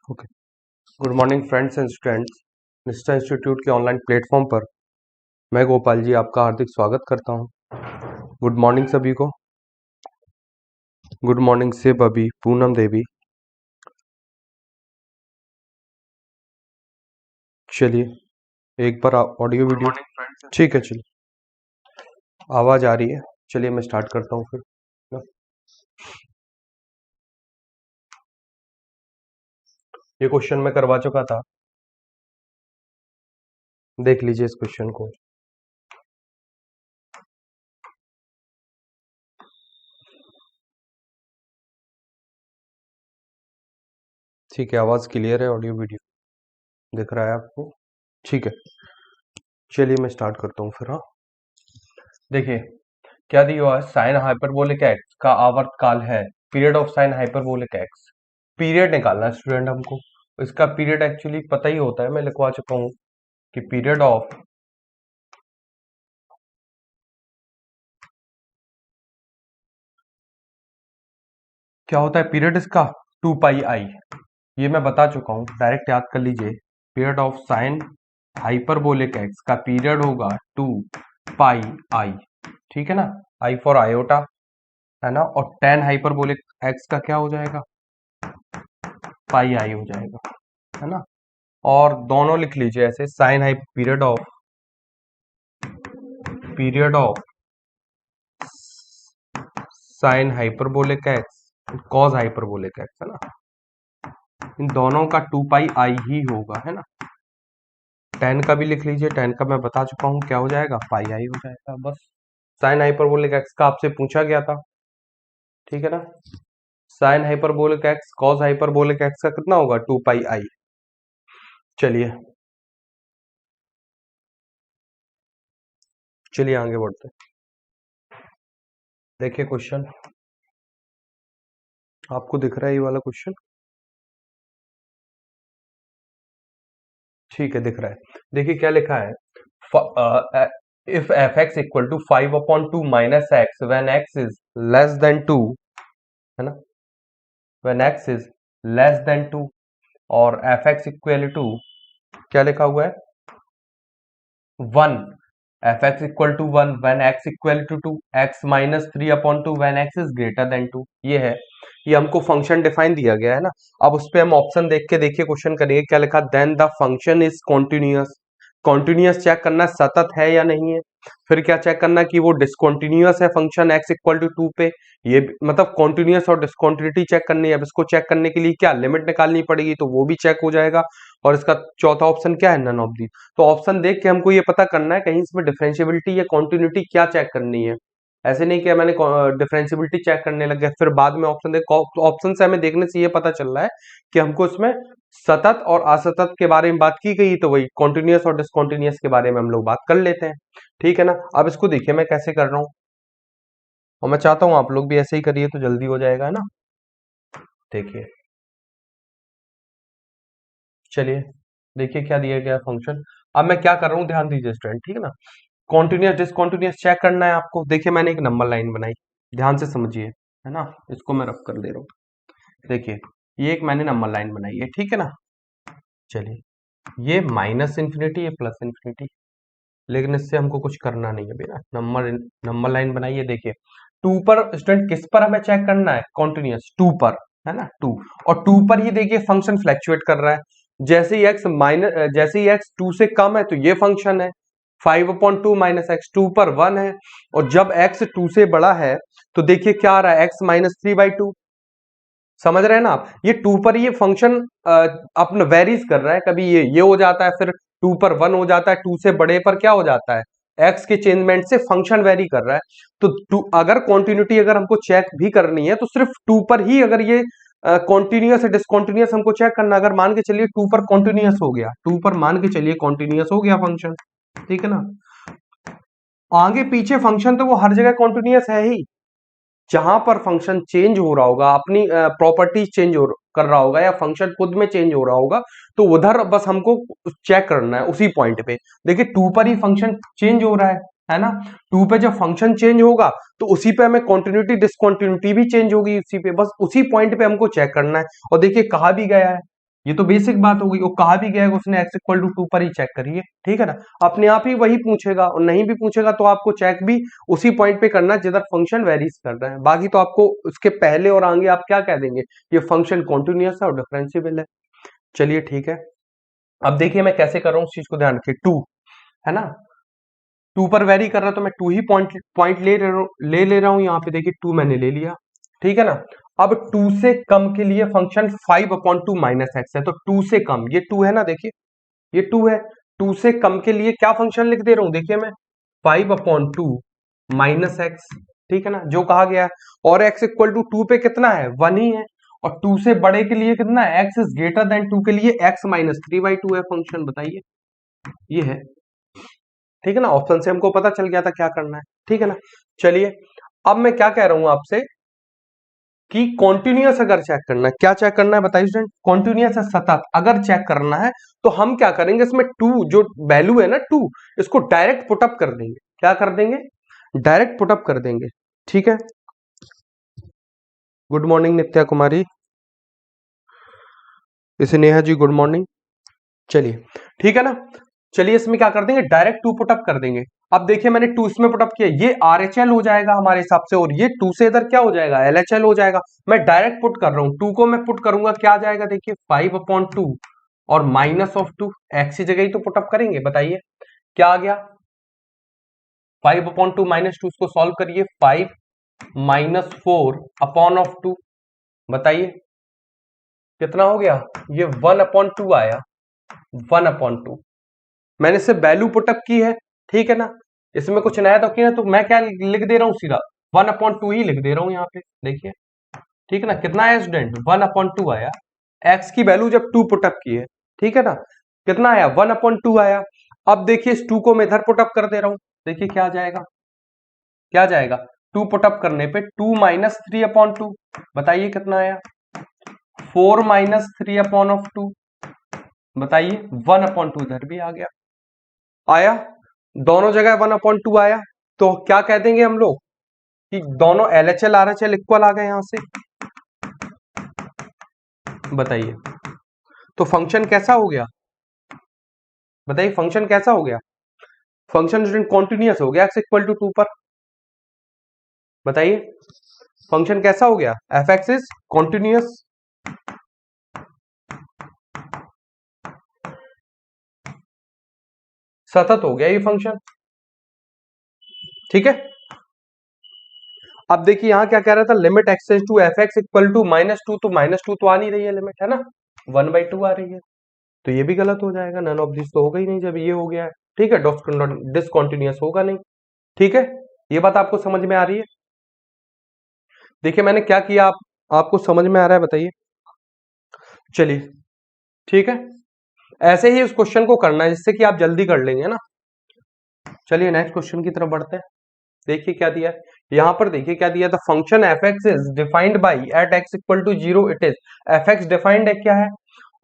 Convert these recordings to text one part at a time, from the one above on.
Okay. Good morning friends and students. निष्ठा institute के online platform पर मैं गोपाल जी आपका हार्दिक स्वागत करता हूं। गुड मॉर्निंग सभी को। गुड मॉर्निंग से बबी, पूनम देवी। चलिए एक बार ऑडियो वीडियो ठीक है। चलिए आवाज आ रही है। चलिए मैं स्टार्ट करता हूँ फिर ना। ये क्वेश्चन मैं करवा चुका था, देख लीजिए इस क्वेश्चन को। ठीक है, आवाज क्लियर है, ऑडियो वीडियो दिख रहा है आपको? ठीक है, चलिए मैं स्टार्ट करता हूँ फिर। हाँ, देखिए क्या दिया हुआ है, साइन हाइपरबोलिक एक्स का आवर्तकाल है period of sine hyperbolic x. Period निकालना है स्टूडेंट हमको। इसका पीरियड एक्चुअली पता ही होता है, मैं लिखवा चुका हूं कि पीरियड ऑफ क्या होता है, पीरियड इसका 2 पाई आई। ये मैं बता चुका हूं, डायरेक्ट याद कर लीजिए। Period of sine hyperbolic x का पीरियड होगा 2 पाई आई। ठीक है ना, आई फॉर आयोटा है ना, और टेन हाइपरबोलिक एक्स का क्या हो जाएगा, पाई आई हो जाएगा, है ना। और दोनों लिख लीजिए ऐसे, sine high period of sine hyperbolic x, cos hyperbolic x, है ना। इन दोनों का 2 पाई आई ही होगा, है ना। टेन का भी लिख लीजिए, टेन का मैं बता चुका हूं क्या हो जाएगा, पाई आई हो जाएगा बस। साइन हाइपरबोलिक एक्स का आपसे पूछा गया था, ठीक है ना। Sign hyperbolic x cos hyperbolic x का कितना होगा, 2 पाई आई। चलिए चलिए आगे बढ़ते हैं। देखिए क्वेश्चन आपको दिख रहा है, ये वाला क्वेश्चन ठीक है, दिख रहा है। देखिए क्या लिखा है, if f x equal to 5/2 minus x when x is less than 2, है ना, when x is less than 2, और एफ एक्स इक्वल टू क्या लिखा हुआ है, 1। F x equal to 1 when x equal to 2, x minus 3/2 when x is greater than 2। ये है, ये हमको फंक्शन डिफाइन दिया गया है ना। अब उस पे हम ऑप्शन देख के देखिए क्वेश्चन करेंगे, क्या लिखा, then the function is continuous. Continuous check करना सतत है या नहीं है। फिर क्या चेक करना कि वो डिसकॉन्टिन्यूअस है फंक्शन एक्स इक्वल टू 2 पे। ये मतलब कॉन्टिन्यूअस और डिसकॉन्टिन्यूटी चेक करनी है। अब इसको चेक करने के लिए क्या लिमिट निकालनी पड़ेगी, तो वो भी चेक हो जाएगा। और इसका चौथा ऑप्शन क्या है, नन ऑफ दी। तो ऑप्शन देख के हमको ये पता करना है कहीं इसमें डिफरेंशिएबिलिटी या कॉन्टिन्यूटी क्या चेक करनी है। ऐसे नहीं कि मैंने डिफरेंशिएबिलिटी चेक करने लग गया फिर बाद में ऑप्शन देख। ऑप्शन से हमें देखने से ये पता चल रहा है कि हमको इसमें सतत और असतत के बारे में बात की गई, तो वही कॉन्टिन्यूअस और डिसकॉन्टिन्यूअस के बारे में हम लोग बात कर लेते हैं। ठीक है ना। अब इसको देखिए मैं कैसे कर रहा हूं, और मैं चाहता हूं आप लोग भी ऐसे ही करिए तो जल्दी हो जाएगा, है ना। देखिए चलिए, देखिए क्या दिया गया फंक्शन। अब मैं क्या कर रहा हूँ, ध्यान दीजिए स्टूडेंट, ठीक है ना। कॉन्टिन्यूअस डिसकॉन्टिन्यूअस चेक करना है आपको। देखिए मैंने एक नंबर लाइन बनाई, ध्यान से समझिए, है ना। इसको मैं रफ कर दे रहा हूँ। देखिए ये एक मैंने नंबर लाइन बनाई है, ठीक है ना। चलिए ये माइनस इन्फिनिटी, ये प्लस इन्फिनिटी, लेकिन इससे हमको कुछ करना नहीं है बेटा। नंबर नंबर लाइन बनाइए। देखिए टू पर स्टूडेंट, किस पर हमें चेक करना है, कॉन्टिन्यूअस 2 पर, है ना, 2। और 2 पर ही देखिए फंक्शन फ्लैक्चुएट कर रहा है। जैसे ही एक्स 2 से कम है तो ये फंक्शन है 5/2 माइनस एक्स, 2 पर 1 है। और जब एक्स 2 से बड़ा है तो देखिए क्या आ रहा है, एक्स माइनस 3/2। समझ रहे हैं ना आप, ये 2 पर ये फंक्शन अपना वेरीज कर रहा है। कभी ये हो जाता है, फिर 2 पर 1 हो जाता है, 2 से बड़े पर क्या हो जाता है, एक्स के चेंजमेंट से फंक्शन वेरी कर रहा है। तो अगर कॉन्टिन्यूटी अगर हमको चेक भी करनी है तो सिर्फ 2 पर ही, अगर ये कॉन्टिन्यूअस है डिसकॉन्टिन्यूअस हमको चेक करना। अगर मान के चलिए 2 पर कॉन्टिन्यूअस हो गया, 2 पर मान के चलिए कॉन्टिन्यूअस हो गया फंक्शन, ठीक है ना। आगे पीछे फंक्शन तो वो हर जगह कॉन्टिन्यूअस है ही। जहां पर फंक्शन चेंज हो रहा होगा, अपनी प्रॉपर्टीज चेंज कर रहा होगा, या फंक्शन खुद में चेंज हो रहा होगा, तो उधर बस हमको चेक करना है उसी पॉइंट पे। देखिए 2 पर ही फंक्शन चेंज हो रहा है ना। 2 पे जब फंक्शन चेंज होगा तो उसी पे हमें कॉन्टिन्यूटी डिसकॉन्टिन्यूटी भी चेंज होगी, उसी पे, बस उसी पॉइंट पे हमको चेक करना है। और देखिए कहा भी गया है, ये तो बेसिक बात हो गई। वो कहा भी गया है कि उसने x इक्वल टू 2 पर ही चेक करिए, ठीक है ना। अपने आप ही वही पूछेगा, और नहीं भी पूछेगा तो आपको चेक भी उसी पॉइंट पे करना है जिधर फंक्शन वेरीज कर रहा है। बाकी तो आपको उसके पहले और आगे आप क्या कह देंगे, ये फंक्शन कॉन्टिन्यूअस है और डिफरेंशिएबल है। चलिए ठीक है, अब देखिए मैं कैसे कर रहा हूँ उस चीज को ध्यान रखिए। 2 है ना, 2 पर वेरी कर रहा है तो मैं 2 ही पॉइंट पॉइंट ले रहा हूं। यहाँ पे देखिए 2 मैंने ले लिया, ठीक है ना। अब 2 से कम के लिए फंक्शन 5/2 माइनस एक्स है, तो 2 से कम, ये 2 है ना, देखिए ये 2 है। 2 से कम के लिए क्या फंक्शन लिख दे रहा हूं, देखिए मैं 5/2 माइनस एक्स, ठीक है ना, जो कहा गया है। और x इक्वल टू 2 पे कितना है, 1 ही है। और 2 से बड़े के लिए कितना है, x इज ग्रेटर देन 2 के लिए x माइनस 3/2 है फंक्शन, बताइए ये है, ठीक है ना। ऑप्शन से हमको पता चल गया था क्या करना है, ठीक है ना। चलिए अब मैं क्या कह रहा हूं आपसे कि कॉन्टिन्यूअस अगर चेक करना है, क्या चेक करना है बताइए स्टूडेंट, कॉन्टिन्यूअस है सतत अगर चेक करना है तो हम क्या करेंगे, इसमें 2 जो वैल्यू है ना 2, इसको डायरेक्ट पुटअप कर देंगे। क्या कर देंगे, डायरेक्ट पुटअप कर देंगे, ठीक है। गुड मॉर्निंग नित्या कुमारी, इसे नेहा जी गुड मॉर्निंग। चलिए ठीक है ना, चलिए इसमें क्या कर देंगे, डायरेक्ट 2 पुटअप कर देंगे। अब देखिए मैंने 2 इसमें पुटअप किया, ये RHL हो जाएगा हमारे हिसाब से, और ये 2 से इधर क्या हो जाएगा, LHL हो जाएगा। मैं डायरेक्ट पुट कर रहा हूं, 2 को मैं पुट करूंगा क्या आ जाएगा, देखिए 5/2 और -2 x की जगह ही तो पुटअप करेंगे, बताइए क्या आ गया। 5/2 -2 इसको सॉल्व करिए, 5 -4/2, बताइए कितना हो गया, ये 1/2 आया, 1/2। मैंने इससे वैल्यू पुटअप की है, ठीक है ना। इसमें कुछ नया तो किया, तो मैं क्या लिख दे रहा हूं, सीधा 1/2 ही लिख दे रहा हूं यहाँ पे, देखिए ठीक है ना। कितना आया स्टूडेंट, 1/2 आया। एक्स की वैल्यू जब 2 पुटअप की है, ठीक है ना, कितना आया, 1/2 आया। अब देखिए इस 2 को मैं इधर पुटअप कर दे रहा हूं, देखिए क्या आ जाएगा, क्या आ जाएगा, 2 पुटअप करने पे 2 -3/2, बताइए कितना आया, 4 -3/2, बताइए 1/2 इधर भी आ गया, आया, दोनों जगह 1/2 आया। तो क्या कह देंगे हम लोग कि दोनों LHL RHL इक्वल आ गए यहां से, बताइए। तो फंक्शन कैसा हो गया, बताइए फंक्शन कैसा हो गया, फंक्शन स्टूडेंट कॉन्टिन्यूअस हो गया x इक्वल टू 2 पर, बताइए फंक्शन कैसा हो गया, f(x) इज कॉन्टिन्यूअस, सतत हो गया ये फंक्शन, ठीक है। अब देखिए यहां क्या कह रहा था, limit x to f(x) equal to -2, तो -2 तो आ नहीं रही है लिमिट, है ना, 1/2 आ रही है, तो ये भी गलत हो जाएगा, नन ऑफ दिस तो होगा ही नहीं जब ये हो गया है, ठीक है। डिसकॉन्टिन्यूअस होगा नहीं, ठीक है। ये बात आपको समझ में आ रही है, देखिए मैंने क्या किया, आपको समझ में आ रहा है, बताइए। चलिए ठीक है, ऐसे ही उस क्वेश्चन को करना है जिससे कि आप जल्दी कर लेंगे ना। चलिए नेक्स्ट क्वेश्चन की तरफ बढ़ते हैं, देखिए क्या दिया है यहां पर, देखिए क्या दिया था, function f(x) is defined by at x equal to 0 it is, f(x) defined है क्या है,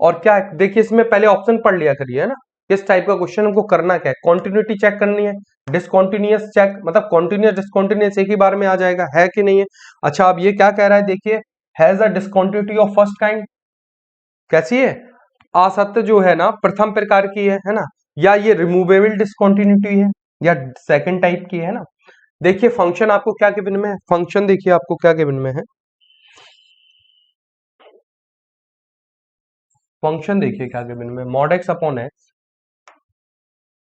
और क्या है, देखिए इसमें पहले ऑप्शन पढ़ लिया करिए, है ना। किस टाइप का क्वेश्चन हमको करना क्या है, कॉन्टिन्यूटी चेक करनी है, डिसकॉन्टिन्यूअस चेक, मतलब कॉन्टिन्यूअस डिसकॉन्टिन्यूअस एक ही बार में आ जाएगा, है कि नहीं है। अच्छा अब ये क्या कह रहा है, देखिए has a discontinuity of first kind, कैसी है, असत्य जो है ना प्रथम प्रकार की है ना, या ये रिमूवेबल डिसकॉन्टिन्यूटी है, या सेकंड टाइप की है ना। देखिए फंक्शन आपको क्या गिवन में है, फंक्शन देखिए आपको क्या गिवन में है, फंक्शन देखिए क्या गिवन में, मॉड एक्स अपॉन एक्स,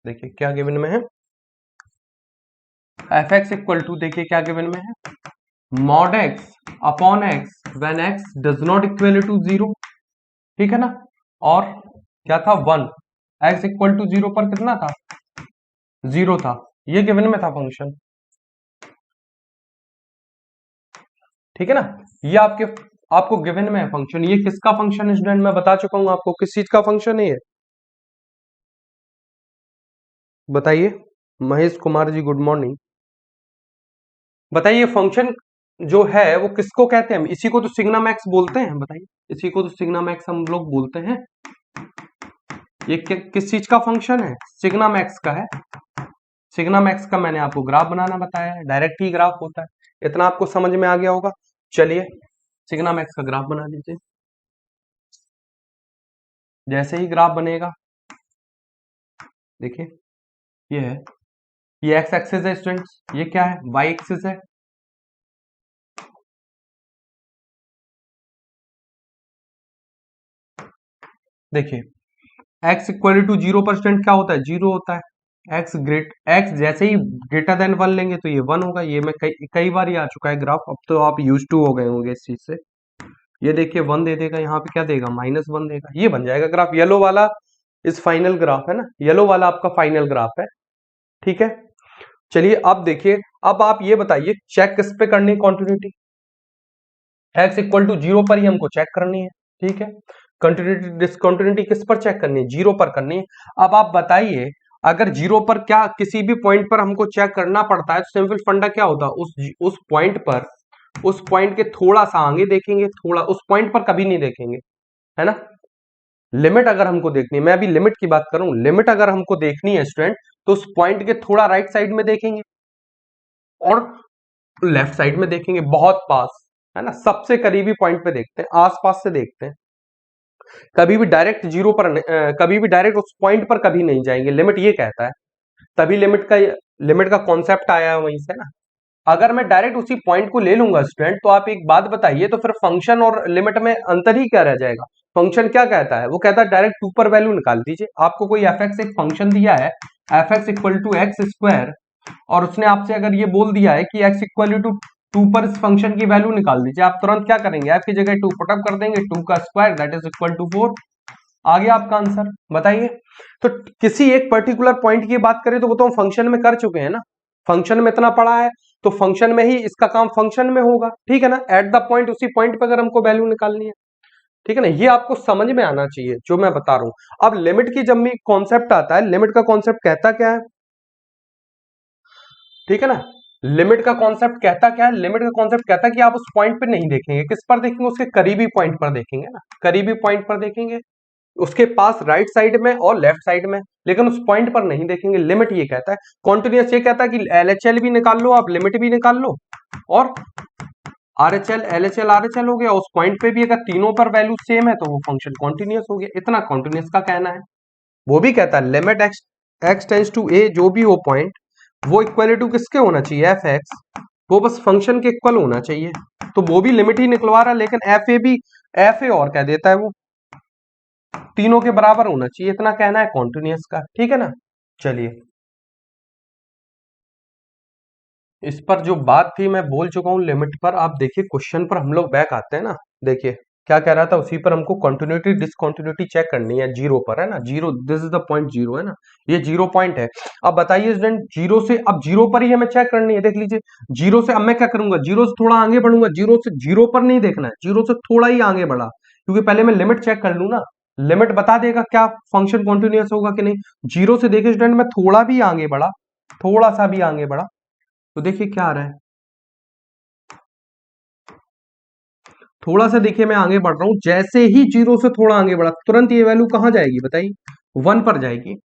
देखिए क्या गिवन में है, एफ एक्स इक्वल टू, देखिए क्या गिवन में है, mod x upon x when x does not equal to 0, ठीक है ना। और क्या था, 1, एक्स इक्वल टू 0 पर कितना था, 0 था, ये गिवन में था फंक्शन, ठीक है ना। ये आपको गिवन में है फंक्शन, ये किसका फंक्शन है स्टूडेंट, मैं बता चुका हूं आपको किस चीज का फंक्शन है ये, बताइए। महेश कुमार जी गुड मॉर्निंग, बताइए फंक्शन जो है वो किसको कहते हैं, इसी को तो सिग्मा मैक्स बोलते हैं, बताइए इसी को तो सिग्मा मैक्स हम लोग बोलते हैं। ये किस चीज का फंक्शन है, सिग्मा मैक्स का है, सिग्मा मैक्स का मैंने आपको ग्राफ बनाना बताया है, डायरेक्ट ही ग्राफ होता है, इतना आपको समझ में आ गया होगा। चलिए सिग्मा मैक्स का ग्राफ बना लीजिए, जैसे ही ग्राफ बनेगा, देखिए ये है, ये एक्स एक्सिस है स्टूडेंट्स, ये क्या है, वाई एक्सिस है। देखिए एक्स इक्वल टू 0% क्या होता है, 0 होता है। एक्स जैसे ही ग्रेटर देन 1 लेंगे तो ये 1 होगा। ये मैं कई कई बार ये आ चुका है ग्राफ, अब तो आप यूज टू हो गए होंगे इस चीज से। ये देखिए 1 दे देगा, यहाँ पे क्या देगा, -1 देगा, ये बन जाएगा ग्राफ। येलो वाला इस फाइनल ग्राफ है ना, येलो वाला आपका फाइनल ग्राफ है, ठीक है। चलिए अब देखिए, अब आप ये बताइए चेक किस पे करनी है कंटिन्यूटी, एक्स इक्वल टू 0 पर ही हमको चेक करनी है, ठीक है। कंटिन्यूटी डिसकंटिन्यूटी किस पर चेक करनी है, 0 पर करनी है। अब आप बताइए अगर 0 पर क्या किसी भी पॉइंट पर हमको चेक करना पड़ता है तो सिंपल फंडा क्या होता है, उस पॉइंट पर, उस पॉइंट के थोड़ा सा आगे देखेंगे, थोड़ा उस पॉइंट पर कभी नहीं देखेंगे, है ना। लिमिट अगर हमको देखनी है, मैं अभी लिमिट की बात कर रहा हूं, लिमिट अगर हमको देखनी है स्टूडेंट तो उस पॉइंट के थोड़ा राइट साइड में देखेंगे और लेफ्ट साइड में देखेंगे, बहुत पास, है ना, सबसे करीबी पॉइंट पे देखते हैं, आसपास से देखते हैं। कभी भी डायरेक्ट 0 पर कभी भी डायरेक्ट उस पॉइंट पर कभी नहीं जाएंगे, लिमिट ये कहता है। तभी लिमिट का कॉन्सेप्ट आया है वहीं से ना। अगर मैं डायरेक्ट उसी पॉइंट को ले लूंगा स्टूडेंट, तो आप एक बात बताइए, तो फिर फंक्शन और लिमिट में अंतर ही क्या रह जाएगा। फंक्शन क्या कहता है, वो कहता है डायरेक्ट 2 पर वैल्यू निकाल दीजिए। आपको कोई एफ एक्स एक फंक्शन दिया है, f x equal to x square, और उसने आपसे अगर ये बोल दिया है कि एक्स इक्वल टू 2 पर इस फंक्शन की वैल्यू निकाल दीजिए, आप तुरंत क्या करेंगे, एफ की जगह 2 पुटअप कर देंगे, 2 का square that is equal to 4। आ गया आपका आंसर, बताइए। तो किसी एक पर्टिकुलर पॉइंट की बात करें तो वो तो हम फंक्शन में कर चुके हैं ना, फंक्शन में इतना पड़ा है तो फंक्शन में ही इसका काम फंक्शन में होगा, ठीक है ना। एट द पॉइंट, उसी पॉइंट पे अगर हमको वैल्यू निकालनी है, ठीक है ना, ये आपको समझ में आना चाहिए जो मैं बता रहा हूं। अब लिमिट की जब भी कॉन्सेप्ट आता है, लिमिट का कॉन्सेप्ट कहता क्या है, ठीक है ना। लिमिट का कॉन्सेप्ट कहता क्या है, लिमिट का कॉन्सेप्ट कहता है कि आप उस पॉइंट पे नहीं देखेंगे, किस पर देखेंगे, उसके करीबी पॉइंट पर देखेंगे ना, करीबी पॉइंट पर देखेंगे, उसके पास राइट साइड में और लेफ्ट साइड में, लेकिन उस पॉइंट पर नहीं देखेंगे। लिमिट ये कहता है। कॉन्टिन्यूअस ये कहता है कि एलएचएल भी निकाल लो आप, लिमिट भी निकाल लो, और आरएचएल एलएचएल आरएचएल हो गया। उस पॉइंट पे भी अगर तीनों पर वैल्यू सेम है तो वो फंक्शन कॉन्टिन्यूअस हो गया। इतना कॉन्टिन्यूअस का कहना है। वो भी कहता है limit x x tends to a, जो भी हो पॉइंट, वो इक्वल टू किसके होना चाहिए, एफ एक्स, वो बस फंक्शन के इक्वल होना चाहिए। तो वो भी लिमिट ही निकलवा रहा है, लेकिन एफ ए और कह देता है, वो तीनों के बराबर होना चाहिए, इतना कहना है कॉन्टिन्यूअस का, ठीक है ना। चलिए, इस पर जो बात थी मैं बोल चुका हूं लिमिट पर। आप देखिए क्वेश्चन पर हम लोग बैक आते हैं ना, देखिए क्या कह रहा था, उसी पर हमको कंटिन्यूटी डिसकंटिन्यूटी चेक करनी है, 0 पर, है ना, 0, दिस इज द पॉइंट 0, है ना, ये 0 पॉइंट है। अब बताइए स्टूडेंट, 0 से, अब 0 पर ही हमें चेक करनी है, देख लीजिए 0 से, अब मैं क्या करूंगा, 0 से थोड़ा आगे बढ़ूंगा, 0 से 0 पर नहीं देखना है, 0 से थोड़ा ही आगे बढ़ा, क्योंकि पहले मैं लिमिट चेक कर लूं ना, लिमिट बता देगा क्या फंक्शन कॉन्टिन्यूअस होगा कि नहीं। 0 से देखिए स्टूडेंट, मैं थोड़ा भी आगे बढ़ा, थोड़ा सा भी आगे बढ़ा, तो देखिए क्या आ रहा है, थोड़ा सा देखिए मैं आगे बढ़ रहा हूं, जैसे ही 0 से थोड़ा आगे बढ़ा तुरंत ये वैल्यू कहां जाएगी बताइए, 1 पर जाएगी,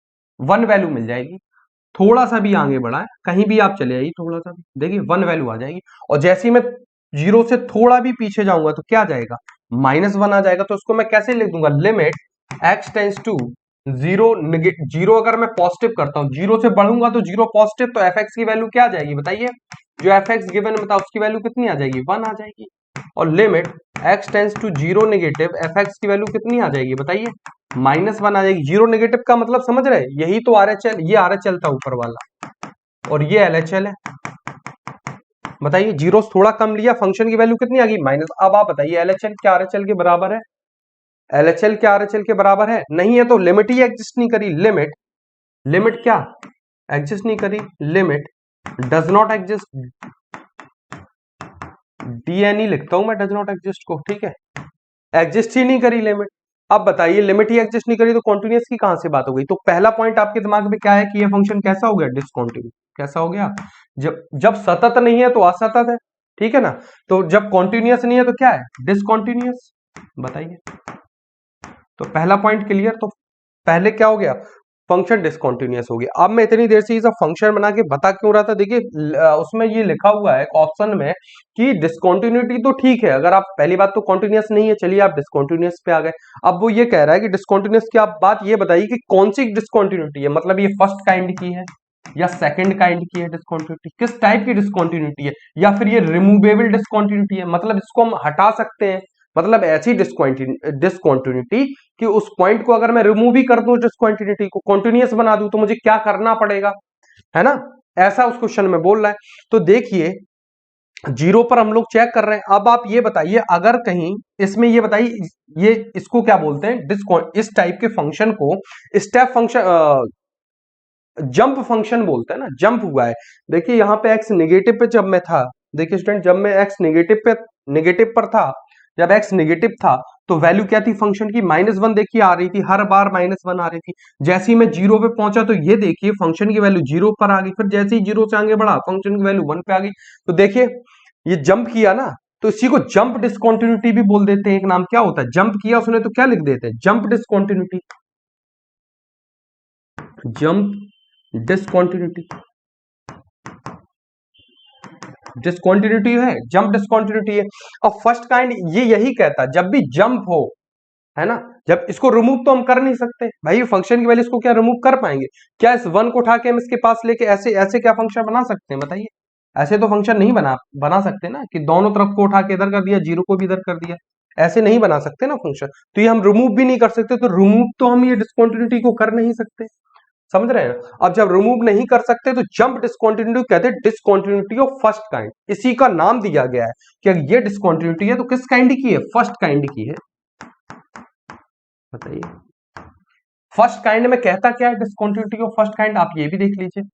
1 वैल्यू मिल जाएगी। थोड़ा सा भी आगे बढ़ा है, कहीं भी आप चले आइए, थोड़ा सा भी देखिए 1 वैल्यू आ जाएगी। और जैसे ही मैं 0 से थोड़ा भी पीछे जाऊंगा तो क्या जाएगा, -1 आ जाएगा। तो उसको मैं कैसे लिख दूंगा, लिमिट एक्स टेंस टू 0, 0 अगर मैं पॉजिटिव करता हूं, 0 से बढ़ूंगा तो 0 पॉजिटिव, तो एफ एक्स की वैल्यू क्या आ जाएगी बताइए, जो एफ एक्स गिवन में था उसकी वैल्यू कितनी आ जाएगी, 1 आ जाएगी। और limit x tends to 0 negative, f x की वैल्यू कितनी आ जाएगी बताइए, -1 आ जाएगी। 0 नेगेटिव का मतलब समझ रहे, यही तो आर एच एल, ये आर एच एल था ऊपर वाला, और ये एल एच एल है। बताइए 0 से थोड़ा कम लिया, फंक्शन की वैल्यू कितनी आ गई, माइनस। अब आप बताइए एल एच एल क्या आर एच एल के बराबर है, एल एच एल क्या आर एच एल के बराबर है, नहीं है, तो लिमिट ही एग्जिस्ट नहीं करी, लिमिट, लिमिट क्या एग्जिस्ट नहीं करी, limit does not exist, DNE लिखता हूं मैं डज नॉट एग्जिस्ट को, ठीक है, एग्जिस्ट ही नहीं करी लिमिट। अब बताइए लिमिट ही एग्जिस्ट नहीं करी तो कॉन्टिन्यूअस की कहां से बात हो गई। तो पहला पॉइंट आपके दिमाग में क्या है कि ये फंक्शन कैसा हो गया, डिसकॉन्टिन्यूअस, कैसा हो गया, जब जब सतत नहीं है तो असतत है, ठीक है ना। तो जब कॉन्टिन्यूअस नहीं है तो क्या है, डिसकॉन्टिन्यूअस, बताइए। तो पहला पॉइंट क्लियर। तो पहले क्या हो गया, फंक्शन डिसकंटिन्यूअस हो गया। अब मैं इतनी देर से ये सब फंक्शन बना के बता क्यों रहा था, देखिए उसमें ये लिखा हुआ है ऑप्शन में कि डिसकंटिन्यूटी तो ठीक है, अगर आप पहली बात तो कॉन्टिन्यूअस नहीं है, चलिए आप डिसकंटिन्यूअस पे आ गए। अब वो ये कह रहा है कि डिसकंटिन्यूअस की आप बात ये बताइए कि कौन सी डिसकंटिन्यूटी है, मतलब ये फर्स्ट काइंड की है या सेकंड काइंड की है डिसकंटिन्यूटी, किस टाइप की डिसकंटिन्यूटी है, या फिर ये रिमूवेबल डिसकंटिन्यूटी है, मतलब इसको हम हटा सकते हैं, मतलब ऐसी डिसकंटिन्यूटी कि उस पॉइंट को अगर मैं रिमूव ही कर दूं, डिसकंटिन्यूटी को कॉन्टिन्यूअस बना दूं, तो मुझे क्या करना पड़ेगा, है ना, ऐसा उस क्वेश्चन में बोल रहा है। तो देखिए जीरो पर हम लोग चेक कर रहे हैं। अब आप ये बताइए अगर कहीं इसमें ये बताइए, ये इसको क्या बोलते हैं, इस टाइप के फंक्शन को स्टेप फंक्शन, जंप फंक्शन बोलते हैं ना, जंप हुआ है। देखिए यहाँ पे एक्स नेगेटिव पे जब मैं था, देखिए स्टूडेंट जब मैं एक्स नेगेटिव पर था, जब एक्स नेगेटिव था तो वैल्यू क्या थी फंक्शन की, -1 देखिए आ रही थी, हर बार -1 आ रही थी। जैसे ही मैं जीरो पे पहुंचा तो ये देखिए फंक्शन की वैल्यू जीरो पर आ गई, फिर जैसे ही जीरो से आगे बढ़ा फंक्शन की वैल्यू 1 पे आ गई। तो देखिए ये जंप किया ना, तो इसी को जंप डिसकंटिन्यूटी भी बोल देते हैं, एक नाम क्या होता है, जंप किया उसने तो क्या लिख देते हैं, jump discontinuity, jump discontinuity, discontinuity है, जंप डिसकंटिन्यूटी है। अब फर्स्ट काइंड ये यही कहता है जब भी जंप हो, है ना, जब इसको रिमूव तो हम कर नहीं सकते भाई, फंक्शन की वैल्यू इसको क्या रिमूव कर पाएंगे क्या, इस 1 को उठा के हम इसके पास लेके ऐसे ऐसे क्या फंक्शन बना सकते हैं बताइए, ऐसे तो फंक्शन नहीं बना सकते ना, कि दोनों तरफ को उठा के इधर कर दिया, जीरो को भी इधर कर दिया, ऐसे नहीं बना सकते ना फंक्शन। तो ये हम रिमूव भी नहीं कर सकते, तो रिमूव तो हम ये डिसकंटिन्यूटी को कर नहीं सकते, समझ रहे हैं। अब जब रिमूव नहीं कर सकते तो जंप डिसकंटिन्यूटी कहते हैं, डिसकंटिन्यूटी ऑफ फर्स्ट काइंड, इसी का नाम दिया गया है कि अगर ये डिसकंटिन्यूटी है तो किस काइंड की है, फर्स्ट काइंड की है, बताइए। फर्स्ट काइंड में कहता क्या है डिसकंटिन्यूटी ऑफ फर्स्ट काइंड, आप ये भी देख लीजिए।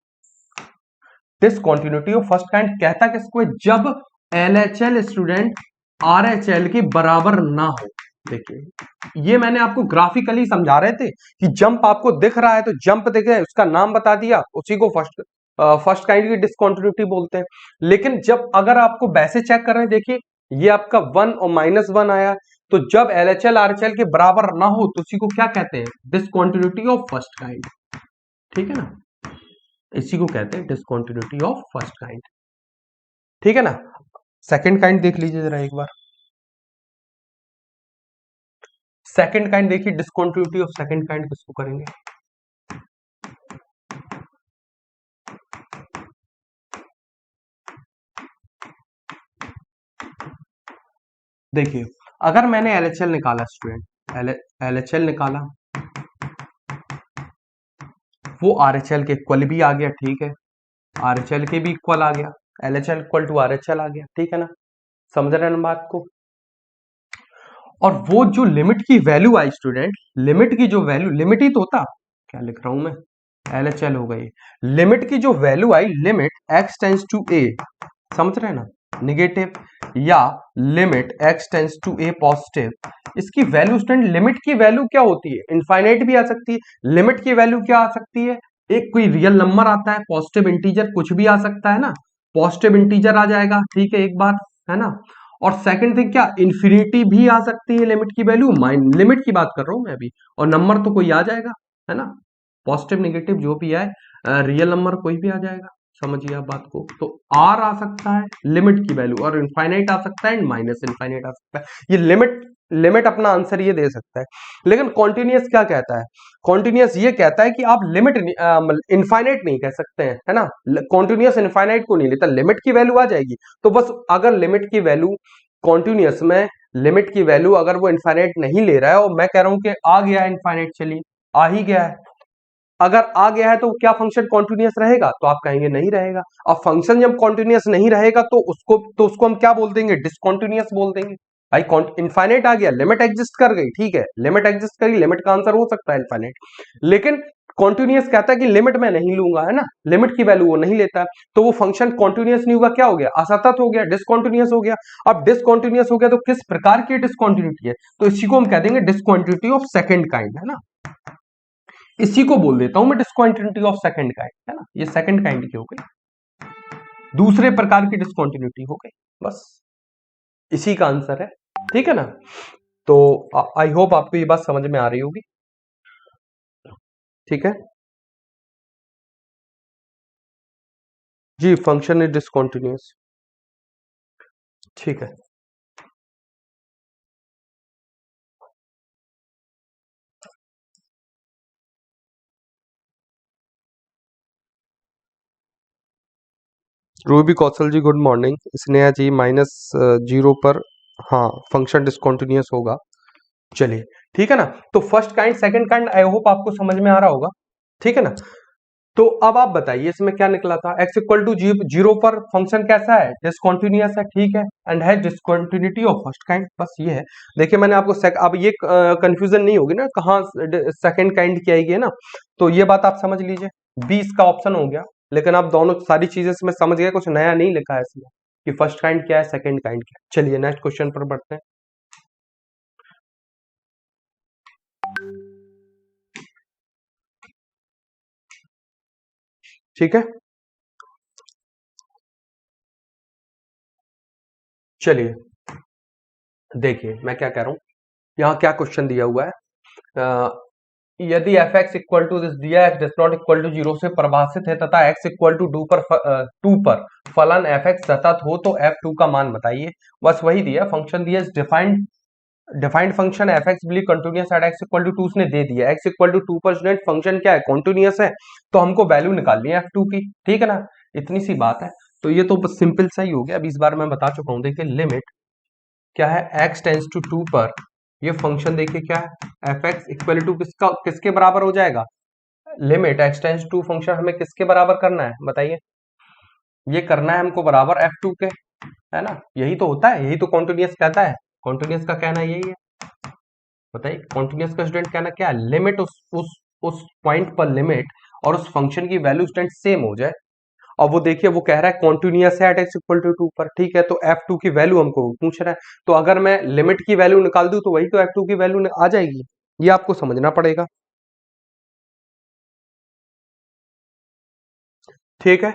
डिसकंटिन्यूटी ऑफ फर्स्ट काइंड कहता किसको है, जब एलएचएल स्टूडेंट आरएचएल के बराबर ना हो। देखिए ये मैंने आपको ग्राफिकली समझा रहे थे कि जंप आपको दिख रहा है तो जंप देखे उसका नाम बता दिया, उसी को फर्स्ट काइंड की डिसकंटिन्यूटी बोलते हैं। लेकिन जब अगर आपको वैसे चेक कर रहे हैं, देखिए ये आपका 1 और -1 आया, तो जब एलएचएल आरएचएल के बराबर ना हो तो उसी को क्या कहते हैं, डिसकंटिन्यूटी ऑफ फर्स्ट काइंड, ठीक है ना, इसी को कहते हैं डिसकंटिन्यूटी ऑफ फर्स्ट काइंड, ठीक है ना। सेकंड काइंड देख लीजिए जरा एक बार, सेकंड काइंड देखिए, डिसकंटिन्यूटी ऑफ सेकंड काइंड किसको करेंगे, देखिए अगर मैंने एलएचएल निकाला स्टूडेंट, एलएचएल निकाला, वो आरएचएल के इक्वल भी आ गया, ठीक है, आरएचएल के भी इक्वल आ गया, एलएचएल इक्वल टू आरएचएल आ गया, ठीक है ना, समझ रहे हैं बात को। और वो जो लिमिट की वैल्यू आई स्टूडेंट, लिमिट की जो वैल्यू, लिमिट ही तो होता, क्या लिख रहा हूं मैं, एलएचएल हो गई, लिमिट की जो वैल्यू आई, limit x tends to a, समझ रहे हैं ना, निगेटिव, या limit x tends to a positive, इसकी वैल्यू स्टूडेंट, लिमिट की वैल्यू क्या होती है, इनफाइनाइट भी आ सकती है, लिमिट की वैल्यू क्या आ सकती है, एक कोई रियल नंबर आता है, पॉजिटिव इंटीजर, कुछ भी आ सकता है ना, पॉजिटिव इंटीजर आ जाएगा, ठीक है, एक बात है ना। और सेकंड थिंग क्या, इंफिनिटी भी आ सकती है लिमिट की वैल्यू, लिमिट की बात कर रहा हूं मैं अभी, और नंबर तो कोई आ जाएगा, है ना, पॉजिटिव नेगेटिव जो भी आए, रियल नंबर कोई भी आ जाएगा, समझिए आप बात को। तो आर आ सकता है लिमिट की वैल्यू, और इनफाइनाइट आ सकता है, माइनस इनफाइनाइट आ सकता है, ये लिमिट, लिमिट अपना आंसर ये दे सकता है। लेकिन कॉन्टिन्यूअस क्या कहता है, कॉन्टिन्यूअस ये कहता है कि आप लिमिट इनफाइनाइट नहीं कह सकते हैं, है ना, कॉन्टिन्यूअस इनफाइनाइट को नहीं लेता, लिमिट की वैल्यू आ जाएगी तो बस, अगर लिमिट की वैल्यू कॉन्टिन्यूअस में, लिमिट की वैल्यू अगर वो इनफाइनाइट नहीं ले रहा है, और मैं कह रहा हूं कि आ गया है इनफाइनाइट, चलिए आ ही गया है, अगर आ गया है तो क्या फंक्शन कॉन्टिन्यूअस रहेगा, तो आप कहेंगे नहीं रहेगा। अब फंक्शन जब कॉन्टिन्यूअस नहीं रहेगा तो उसको हम क्या बोल देंगे, डिसकॉन्टिन्यूअस बोल देंगे। भाई इनफाइनाइट आ गया, लिमिट एग्जिस्ट कर गई, ठीक है, लिमिट एग्जिस्ट करी, लिमिट का आंसर हो सकता है इनफाइनाइट, लेकिन कॉन्टिन्यूअस कहता है कि लिमिट में नहीं लूंगा, है ना, लिमिट की वैल्यू वो नहीं लेता है, तो वो फंक्शन कॉन्टिन्यूअस नहीं हुआ, क्या हो गया, असतत हो गया, डिसकॉन्टिन्यूअस हो गया। अब डिसकॉन्टिन्यूअस हो गया तो किस प्रकार की डिसकॉन्टिन्यूटी है, तो इसी को हम कह देंगे डिसकॉन्टिन्यूटी ऑफ सेकंड काइंड, है ना, इसी को बोल देता हूं मैं डिसकंटिन्यूटी ऑफ सेकंड काइंड, है ना, ये सेकंड काइंड की हो गई, दूसरे प्रकार की डिसकंटिन्यूटी हो गई, बस इसी का आंसर है, ठीक है ना। तो आई होप आपको ये बात समझ में आ रही होगी, ठीक है। जी, फंक्शन इज डिसकंटिन्यूअस। ठीक है। रूबी कौशल जी गुड मॉर्निंग। स्नेहा जी माइनस जीरो पर, हाँ फंक्शन डिसकंटिन्यूअस होगा। चलिए ठीक है ना। तो first kind second kind I hope आपको समझ में आ रहा होगा। ठीक है ना। तो अब आप बताइए इसमें क्या निकला था। x इक्वल टू जीरो पर फंक्शन कैसा है, डिसकंटिन्यूअस है, ठीक है, एंड है डिसकंटिन्यूटी ऑफ फर्स्ट काइंड, बस ये है। देखिए मैंने आपको अब ये कंफ्यूजन नहीं होगी ना कहाँ सेकंड काइंड की आएगी, है ना। तो ये बात आप समझ लीजिए, बी इसका ऑप्शन हो गया। लेकिन आप दोनों सारी चीजें इसमें समझ गए, कुछ नया नहीं लिखा है इसमें कि फर्स्ट काइंड क्या है सेकंड काइंड क्या है। चलिए नेक्स्ट क्वेश्चन पर बढ़ते हैं। ठीक है, चलिए देखिए मैं क्या कह रहा हूँ। यहाँ क्या क्वेश्चन दिया हुआ है, यदि f x equal to this दिया x does not equal to zero से परिभाषित है तथा एक्स इक्वल टू टू पर फलन एफ एक्स सतत हो तो एफ टू का मान बताइए। बस वही दिया, फंक्शन दिया defined defined function f x billy continuous at x equal to two उसने दे दिया। एक्स इक्वल टू टू पर स्टूडेंट फंक्शन क्या है, कॉन्टिन्यूअस है, तो हमको वैल्यू निकालनी है एफ टू की। ठीक है ना, इतनी सी बात है। तो ये तो बस सिंपल सा ही हो गया। अब इस बार मैं बता चुका हूँ। देखिए लिमिट क्या है, एक्स टेंस टू टू पर ये फंक्शन देखिए क्या है, एफ एक्स इक्वल टू किसके बराबर हो जाएगा। Limit x tends to function हमें किसके बराबर करना है बताइए। ये करना है हमको बराबर एफ टू के, है ना। यही तो होता है, यही तो कॉन्टिन्यूअस कहता है। कॉन्टिन्यूअस का कहना यही है। बताइए कॉन्टिन्यूअस का स्टूडेंट कहना क्या है, लिमिट उस पॉइंट पर लिमिट और उस फंक्शन की वैल्यू स्टूडेंट सेम हो जाए। अब वो देखिए वो कह रहा है कॉन्टिन्यूअस है at x equal to two पर, ठीक है, तो एफ टू की वैल्यू हमको पूछ रहा है। तो अगर मैं लिमिट की वैल्यू निकाल दूं तो वही तो एफ टू की वैल्यू आ जाएगी। ये आपको समझना पड़ेगा। ठीक है,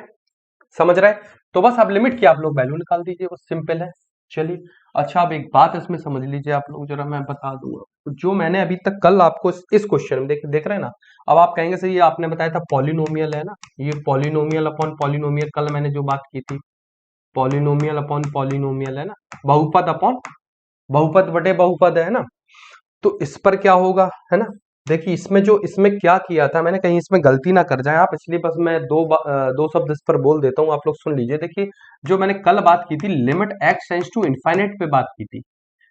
समझ रहे हैं। तो बस आप लिमिट की आप लोग वैल्यू निकाल दीजिए, बस सिंपल है। चलिए अच्छा, अब एक बात इसमें समझ लीजिए आप लोग, जरा मैं बता दूंगा जो मैंने अभी तक कल आपको इस क्वेश्चन में देख रहे हैं ना। अब आप कहेंगे सर ये आपने बताया था पॉलिनोमियल है ना, ये पॉलिनोमियल अपॉन पॉलिनोमियल कल मैंने जो बात की थी, पॉलिनोमियल अपॉन पॉलिनोमियल है ना, बहुपद अपॉन बहुपद बटे बहुपद है ना। तो इस पर क्या होगा, है ना। देखिए इसमें क्या किया था मैंने, कहीं इसमें गलती ना कर जाए आप, इसलिए बस मैं दो शब्द इस पर बोल देता हूँ, आप लोग सुन लीजिए। देखिए जो मैंने कल बात की थी, limit x tends to infinite पे बात की थी,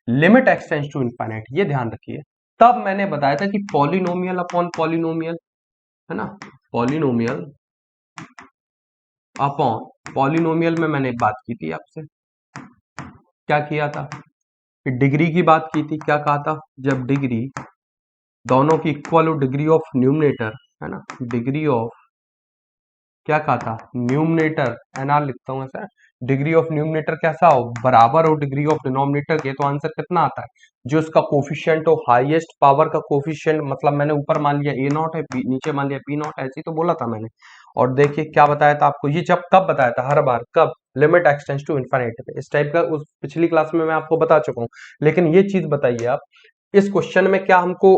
limit x tends to infinite, ये ध्यान रखिए। तब मैंने बताया था कि पॉलिनोमियल अपॉन पॉलिनोमियल, है ना, पॉलिनोमियल अपॉन पॉलिनोमियल में मैंने बात की थी आपसे, क्या किया था, डिग्री की बात की थी। क्या कहा था, जब डिग्री दोनों की इक्वल हो, डिग्री ऑफ न्यूमरेटर, है ना, डिग्री ऑफ, क्या कहा था, न्यूमरेटर, एनआर लिखता हूं ऐसा, डिग्री ऑफ न्यूमरेटर कैसा हो, बराबर हो डिग्री ऑफ डिनोमिनेटर के, तो आंसर कितना आता है, जो इसका कोफिशिएंट हो, हाईएस्ट पावर का कोफिशिएंट, मतलब मैंने ऊपर मान लिया ए नॉट है, नीचे मान लिया पी नॉट, ऐसे ही तो बोला था मैंने। और देखिए क्या बताया था आपको, ये जब कब बताया था, हर बार कब, लिमिट एक्सटेंस टू इनफाइनाइट, इस टाइप का उस पिछली क्लास में मैं आपको बता चुका हूँ। लेकिन ये चीज बताइए आप, इस क्वेश्चन में क्या हमको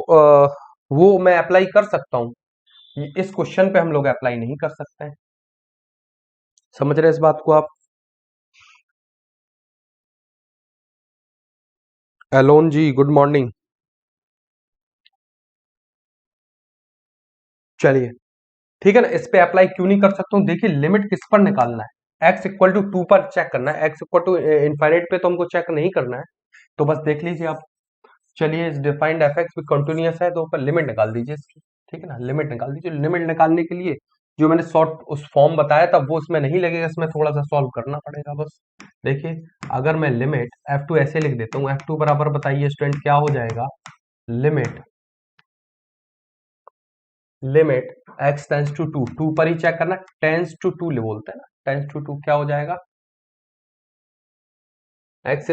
वो मैं अप्लाई कर सकता हूँ, इस क्वेश्चन पे हम लोग अप्लाई नहीं कर सकते हैं। समझ रहे हैं इस बात को आप। एलोन जी गुड मॉर्निंग। चलिए ठीक है ना, इस पे अप्लाई क्यों नहीं कर सकता हूँ, देखिए लिमिट किस पर निकालना है, एक्स इक्वल टू टू पर चेक करना है, एक्स इक्वल टू इनफाइनाइट पे तो हमको चेक नहीं करना है। तो बस देख लीजिए आप। चलिए इस डिफाइंड एफ एक्स भी कंटिन्यूअस है, तो ऊपर लिमिट निकाल दीजिए इसकी। ठीक है ना, लिमिट निकाल दीजिए। लिमिट निकालने के लिए जो मैंने शॉर्ट उस फॉर्म बताया था वो इसमें नहीं लगेगा, इसमें थोड़ा सा सॉल्व करना पड़ेगा बस। देखिए अगर मैं लिमिट एफ टू ऐसे लिख देता हूँ, एफ टू बराबर बताइए स्टूडेंट क्या हो जाएगा, limit limit x tends to two, two पर ही चेक करना, टेंस टू टू ले बोलते हैं ना, टेंस टू टू क्या हो जाएगा, x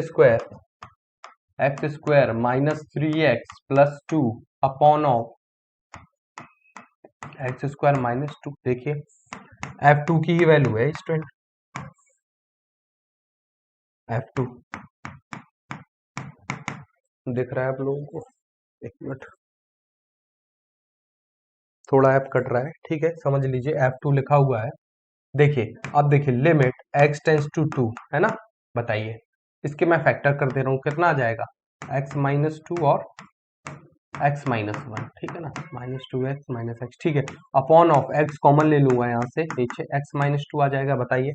square minus three x plus two upon of x square minus to. देखिए एफ टू की ही वैल्यू है स्टूडेंट, एफ टू दिख रहा है आप लोगों को, एक मिनट, थोड़ा ऐप कट रहा है, ठीक है समझ लीजिए, एफ टू लिखा हुआ है देखिए अब देखिए लिमिट x टेंस टू 2 है ना, बताइए इसके मैं फैक्टर कर दे रहा हूँ, कितना आ जाएगा x माइनस टू और x माइनस वन, ठीक है ना, minus two x minus x, ठीक है, अपॉन ऑफ x कॉमन ले लूंगा यहाँ से नीचे, x माइनस टू आ जाएगा, बताइए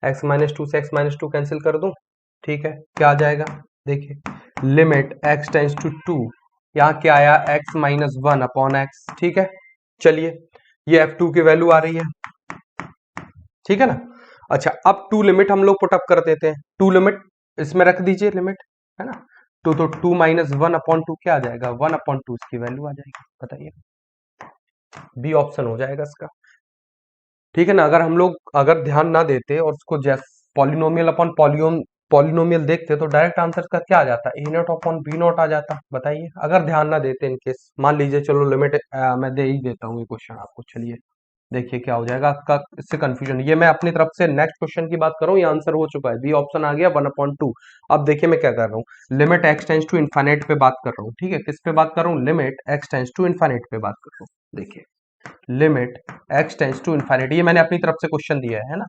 x माइनस टू से x माइनस टू कैंसिल कर दूं, ठीक है, क्या आ जाएगा, देखिए लिमिट x टेंस टू 2, यहाँ क्या आया x minus one upon x, ठीक है, चलिए ये f2 की वैल्यू आ रही है, ठीक है ना। अच्छा अब टू लिमिट हम लोग पुटअप कर देते हैं, टू लिमिट इसमें रख दीजिए लिमिट, है ना, तो two minus one upon two क्या आ जाएगा, वन अपॉन टू इसकी वैल्यू आ जाएगी, बताइए बी ऑप्शन हो जाएगा इसका, ठीक है ना। अगर हम लोग अगर ध्यान ना देते और उसको जैस पॉलिनोमियल अपॉन पॉलिनोमियल देखते तो डायरेक्ट आंसर का क्या आ जाता, ए नॉट अपॉन बी नॉट आ जाता, बताइए अगर ध्यान ना देते, इनकेस मान लीजिए, चलो लिमिट मैं दे ही देता हूँ ये क्वेश्चन आपको, चलिए देखिए क्या हो जाएगा आपका, इससे कंफ्यूजन, ये मैं अपनी तरफ से नेक्स्ट क्वेश्चन की बात कर रहा हूँ, ये आंसर हो चुका है, बी ऑप्शन आ गया वन अपॉन टू। अब देखिए मैं क्या कर रहा हूँ, limit x tends to infinite पे बात कर रहा हूँ, ठीक है, किस पे बात कर रहा हूँ, limit x tends to infinite पे बात कर रहा हूँ, देखिए limit x tends to infinite, ये मैंने अपनी तरफ से क्वेश्चन दिया है ना,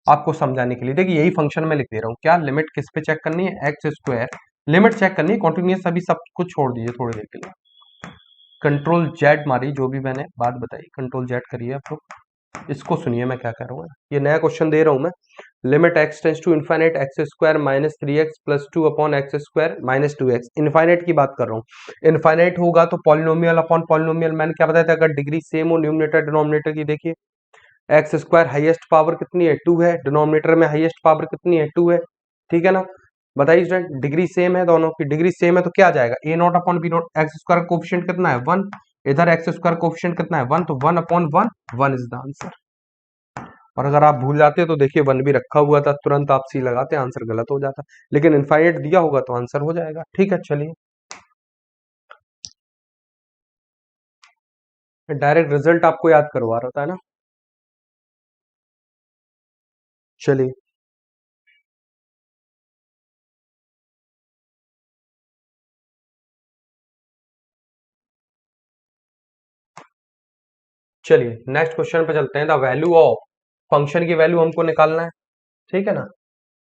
आपको समझाने के लिए, देखिए यही फंक्शन मैं लिख दे रहा हूँ, क्या लिमिट किस पे चेक करनी है, एक्स स्क्वायर, लिमिट चेक करनी है, कॉन्टिन्यूस अभी सब कुछ छोड़ दीजिए थोड़ी देर के लिए, कंट्रोल जेड मारी, जो भी मैंने बात बताई कंट्रोल जेड करिए आप लोग, इसको सुनिए मैं क्या कह रहा हूँ, ये नया क्वेश्चन दे रहा हूँ मैं, limit x tends to infinite x square minus three x plus two upon x square minus two x, infinite की बात कर रहा हूँ, इनफाइनाइट होगा तो पॉलिनोमियल अपॉन पॉलिनोमियल, मैंने क्या बताया था, अगर डिग्री सेम हो न्यूमरेटर डिनोमिनेटर की, देखिए एक्स स्क्वायर हाईएस्ट पावर कितनी है, टू है, डिनोमिनेटर में हाईएस्ट पावर कितनी है, टू है, ठीक है ना, बताइए स्टूडेंट, डिग्री सेम है, दोनों की डिग्री सेम है तो क्या आ जाएगा, a nought upon b nought, x square coefficient कितना है, वन, इधर एक्स स्क्वायर कोफिशिएंट कितना है, वन, तो one upon one, one is the answer. और अगर आप भूल जाते तो देखिए वन भी रखा हुआ था, तुरंत आप सी लगाते, आंसर गलत हो जाता, लेकिन इनफाइनाइट दिया होगा तो आंसर हो जाएगा, ठीक है, चलिए डायरेक्ट रिजल्ट आपको याद करवा रहा था ना, चलिए चलिए नेक्स्ट क्वेश्चन पे चलते हैं, द वैल्यू ऑफ फंक्शन की वैल्यू हमको निकालना है, ठीक है ना,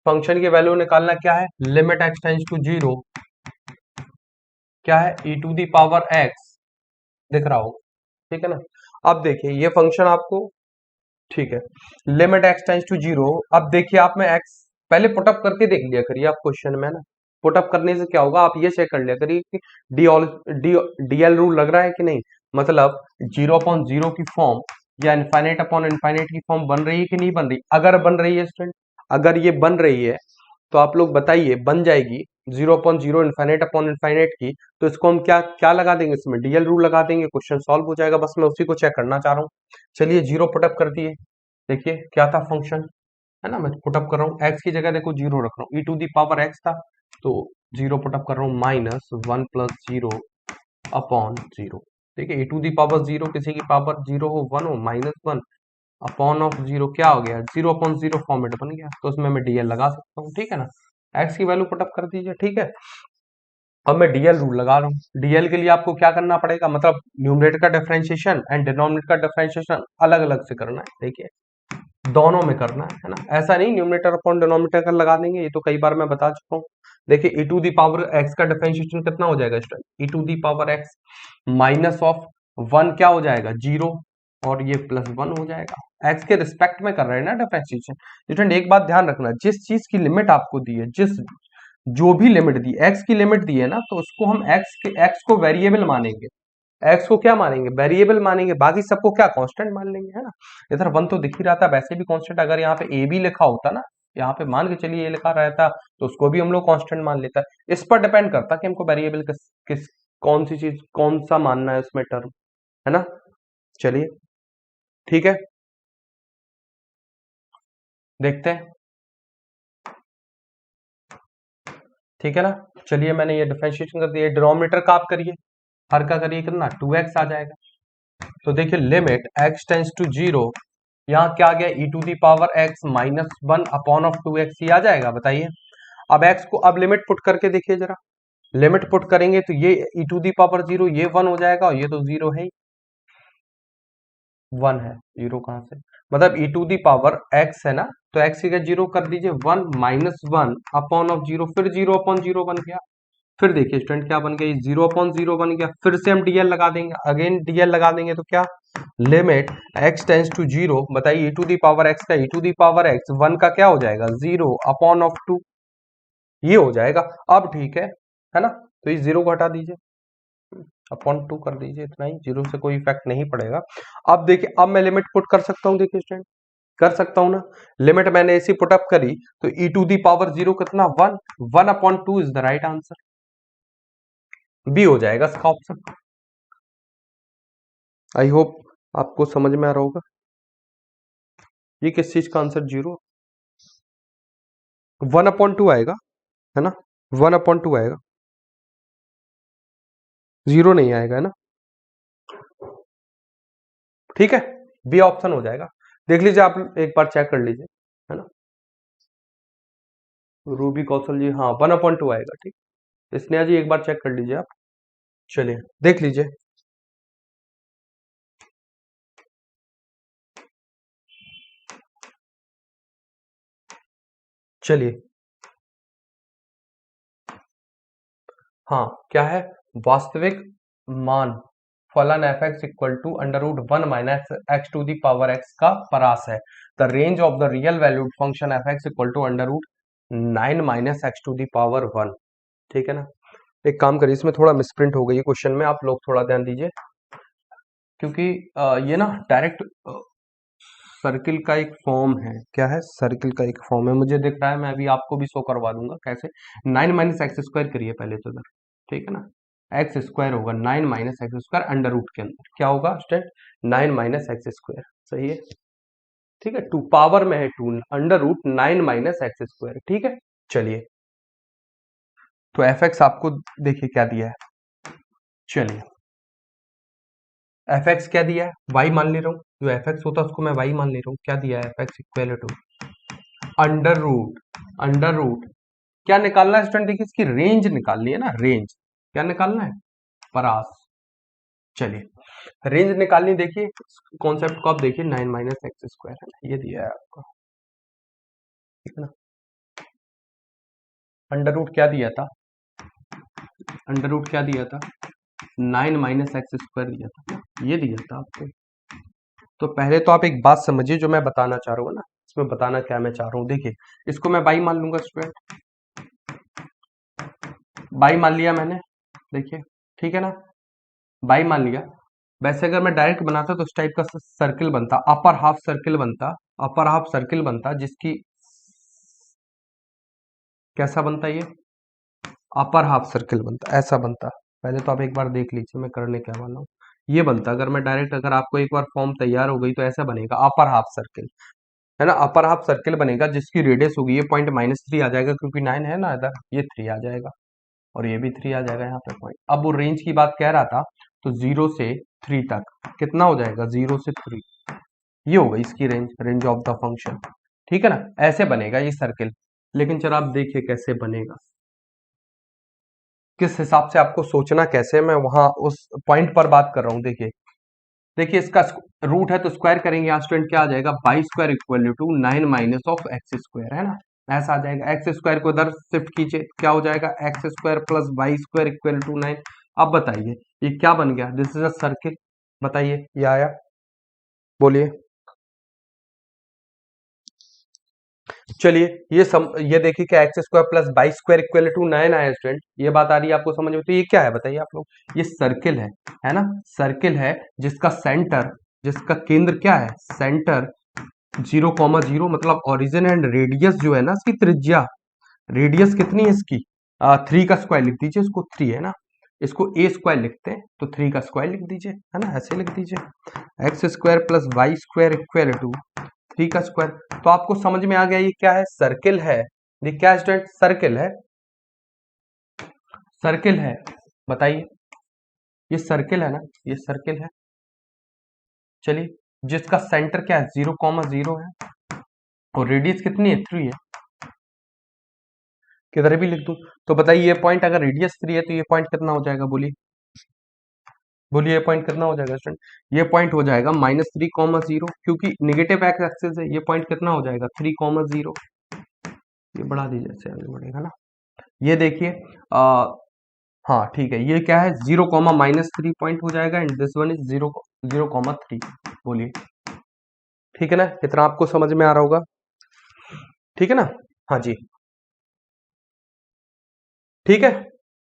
फंक्शन की वैल्यू निकालना क्या है, limit x tends to zero, क्या है e to the power x, दिख रहा हो, ठीक है ना। अब देखिए ये फंक्शन आपको, ठीक है, limit x tends to zero, अब देखिए आप में x पहले पुटअप करके देख लिया करिए आप क्वेश्चन में ना, पुटअप करने से क्या होगा, आप ये चेक कर लिया करिए कि डी डीएल रूल लग रहा है कि नहीं, मतलब जीरो अपॉन जीरो की फॉर्म या इनफाइनाइट अपॉन इनफाइनाइट की फॉर्म बन रही है कि नहीं बन रही, अगर बन रही है स्टूडेंट, अगर ये बन रही है तो आप लोग बताइए, बन जाएगी zero upon zero infinite upon infinite की, तो इसको हम क्या क्या लगा देंगे, इसमें डीएल रूल लगा देंगे, क्वेश्चन सॉल्व हो जाएगा, बस मैं उसी को चेक करना चाह रहा हूँ। चलिए जीरो पुटअप कर दिए, देखिए क्या था फंक्शन, है ना, मैं पुटअप कर रहा हूँ, एक्स की जगह देखो जीरो रख रहा हूँ, ई टू दी पावर एक्स था, तो जीरो पुटअप कर रहा हूँ, minus one plus zero upon zero, देखिए e to the power zero, किसी की पावर जीरो हो, वन हो, minus one upon of zero, क्या हो गया, जीरो अपॉन जीरो फॉर्मेट बन गया, तो उसमें मैं डीएल लगा सकता हूँ, ठीक है ना, एक्स की वैल्यू पुटअप कर दीजिए, ठीक है। अब मैं डीएल रूल लगा रहा हूँ, डीएल के लिए आपको क्या करना पड़ेगा, मतलब न्यूमरेटर का डिफरेंशिएशन एंड डिनोमिनेटर का डिफरेंशिएशन अलग अलग से करना है, देखिए दोनों में करना है ना, ऐसा नहीं न्यूमरेटर अपॉन डिनोमिनेटर का लगा देंगे, ये तो कई बार मैं बता चुका हूँ। देखिए e to the power x का डिफरेंशिएशन कितना हो जाएगा student, e to the power x minus of one क्या हो जाएगा, जीरो, और ये प्लस वन हो जाएगा, एक्स के रिस्पेक्ट में कर रहे हैं ना डिफरेंशिएशन। स्टूडेंट एक बात ध्यान रखना, जिस चीज की लिमिट आपको दी है, जिस जो भी लिमिट दी, एक्स की लिमिट दी है ना, तो उसको हम एक्स को वेरिएबल मानेंगे, एक्स को क्या मानेंगे, वेरिएबल मानेंगे, बाकी सबको क्या कांस्टेंट मान लेंगे, है ना। इधर वन तो दिख ही रहा था, वैसे भी कांस्टेंट, अगर यहाँ पे ए भी लिखा होता ना, यहाँ पे मान के चलिए ए लिखा रहता तो उसको भी हम लोग कांस्टेंट मान लेता, इस पर डिपेंड करता कि हमको वेरिएबल किस कौन सी चीज कौन सा मानना है उसमें टर्म, है ना। चलिए ठीक है, देखते हैं, ठीक है ना। चलिए मैंने ये डिफरेंशिएशन कर दिया, डिनोमिनेटर का आप करिए, हर का करिए कितना, टू एक्स आ जाएगा, तो देखिए limit x tends to zero, यहाँ क्या आ गया, e to the power x minus one upon of two x, ये आ जाएगा, बताइए। अब एक्स को अब लिमिट पुट करके देखिए जरा, लिमिट पुट करेंगे तो ये ई टू दी पावर जीरो, ये वन हो जाएगा और ये तो जीरो है ही, 1 है, जीरो कहाँ से, मतलब ई टू दी पावर एक्स है ना, तो एक्स की जीरो कर दीजिए, 1 माइनस 1 अपॉन ऑफ जीरो, फिर जीरो अपॉन जीरो बन गया। फिर देखिए स्टूडेंट क्या बन गया, जीरो अपॉन जीरो बन गया, फिर से हम डीएल लगा देंगे, अगेन डीएल लगा देंगे तो क्या, limit x tends to zero, बताइए e to the power x का e to the power x 1 का क्या हो जाएगा, जीरो अपॉन ऑफ 2, ये हो जाएगा। अब ठीक है ना, तो इस जीरो को हटा दीजिए, अपॉन 2 कर दीजिए, इतना ही, जीरो से कोई इफेक्ट नहीं पड़ेगा। अब देखिए, अब मैं लिमिट पुट कर सकता हूँ, देखिए स्टूडेंट कर सकता हूं ना, लिमिट मैंने ऐसी पुटअप करी तो e to the power zero कितना, 1, 1/2 is the right answer, B हो जाएगा इसका ऑप्शन। आई होप आपको समझ में आ रहा होगा। ये किस चीज का आंसर, जीरो, 1/2 आएगा, है ना, 1/2 आएगा, जीरो नहीं आएगा, है ना, ठीक है, बी ऑप्शन हो जाएगा। देख लीजिए आप एक बार चेक कर लीजिए, है ना, रूबी कौशल जी, हाँ 1/2 आएगा, ठीक, स्नेहा जी एक बार चेक कर लीजिए आप, चलिए देख लीजिए। चलिए, हाँ क्या है, वास्तविक मान फलन f x equal to √1 minus x to the power x का परास है। The range of the real valued function f x equal to √9 minus x to the power 1, ठीक है ना। एक काम करिए, इसमें थोड़ा मिसप्रिंट हो गई है क्वेश्चन में, आप लोग थोड़ा ध्यान दीजिए, क्योंकि ये ना डायरेक्ट सर्किल का एक फॉर्म है, क्या है, सर्किल का एक फॉर्म है, मुझे दिख रहा है, मैं अभी आपको भी शो करवा दूंगा कैसे। 9 माइनस एक्स स्क्वायर करिए पहले तो इधर, ठीक है ना, एक्स स्क्वायर होगा 9 minus x square under root के अंदर क्या होगा स्टूडेंट, 9 माइनस एक्स स्क्वायर, सही है, ठीक है, टू पावर में है 2, √9 माइनस एक्स स्क्वायर, ठीक है। चलिए, तो एफ एक्स आपको देखिए क्या दिया है, चलिए एफ एक्स क्या दिया है, वाई मान ले रहा हूँ, जो एफ एक्स होता है उसको मैं वाई मान ले रहा हूँ, क्या दिया है, f x equal to under root क्या निकालना है स्टूडेंट, देखिए इसकी रेंज निकालनी है ना, रेंज क्या निकालना है, परास, चलिए रेंज निकालनी, देखिए कॉन्सेप्ट को आप देखिए, 9 माइनस एक्स स्क्वायर है ना, ये दिया है आपको, ठीक है ना, अंडर रूट क्या दिया था, अंडर रूट क्या दिया था, 9 माइनस एक्स स्क्वायर दिया था, ये दिया था आपको। तो पहले तो आप एक बात समझिए जो मैं बताना चाह रहा हूँ ना, इसमें बताना क्या मैं चाह रहा हूँ, देखिए इसको मैं बाई मान लूंगा स्टूडेंट, बाई मान लिया मैंने, देखिए ठीक है ना, बाई मान लिया। वैसे अगर मैं डायरेक्ट बनाता तो इस टाइप का सर्किल बनता, अपर हाफ सर्किल बनता, अपर हाफ सर्किल बनता, जिसकी कैसा बनता ये, अपर हाफ सर्किल बनता, ऐसा बनता। पहले तो आप एक बार देख लीजिए मैं करने क्या वाला हूँ, ये बनता, अगर मैं डायरेक्ट, अगर आपको एक बार फॉर्म तैयार हो गई तो ऐसा बनेगा अपर हाफ सर्किल, है ना, अपर हाफ सर्किल बनेगा, जिसकी रेडियस होगी ये पॉइंट -3 आ जाएगा, क्योंकि 9 है ना इधर, ये 3 आ जाएगा, और ये भी 3 आ जाएगा यहाँ पे पॉइंट। अब वो रेंज की बात कह रहा था, तो 0 से 3 तक कितना हो जाएगा, 0 से 3, ये होगा इसकी range, range of the function, ठीक है ना, ऐसे बनेगा ये सर्किल। लेकिन चलो आप देखिए कैसे बनेगा, किस हिसाब से आपको सोचना कैसे है, मैं वहां उस पॉइंट पर बात कर रहा हूँ। देखिए देखिए इसका रूट है तो स्क्वायर करेंगे, यहाँ स्टूडेंट क्या आ जाएगा, y square equal to 9 minus of x square, है ना, ऐसा आ जाएगा, एक्स स्क्वायर को इधर शिफ्ट कीजिए, क्या हो जाएगा, x square plus y square equal to 9। अब बताइए ये क्या बन गया, दिस इज अ सर्किल, बताइए ये आया, बोलिए, चलिए ये देखिए कि x square plus y square equal to 9 आया स्टूडेंट, ये बात आ रही है आपको समझ में, तो ये क्या है बताइए आप लोग, ये सर्किल है ना, सर्किल है जिसका सेंटर, जिसका केंद्र क्या है, सेंटर 0,0 मतलब ओरिजिन एंड रेडियस जो है ना इसकी त्रिज्या, रेडियस कितनी है इसकी, 3 का स्क्वायर लिख दीजिए, इसको 3 है ना, इसको ए स्क्वायर लिखते हैं तो 3 का स्क्वायर लिख दीजिए, है ना, ऐसे लिख दीजिए, x square plus y square equal to 3 का स्क्वायर। तो आपको समझ में आ गया ये क्या है, सर्किल है, ये क्या स्टूडेंट, सर्किल है, सर्किल है, बताइए, ये सर्किल है ना, ये सर्किल है, चलिए, जिसका सेंटर क्या है, 0,0 है, और रेडियस कितनी है, 3 है, किधर भी लिख दूं, तो बताइए ये पॉइंट अगर रेडियस 3 है तो ये पॉइंट कितना हो जाएगा, बोलिए, बोलिए ये पॉइंट कितना हो जाएगा स्टूडेंट? ये पॉइंट हो जाएगा -3, 0, क्योंकि निगेटिव एक्स एक्सिस है। ये पॉइंट कितना हो जाएगा? 3, 0। ये बढ़ा दीजिए, इससे आगे बढ़ेगा ना। ये देखिए, हाँ ठीक है, ये क्या है? 0, -3 पॉइंट हो जाएगा, एंड दिस वन इज 0, 3। बोलिए ठीक है ना? कितना आपको समझ में आ रहा होगा? ठीक है ना? हाँ जी, ठीक है,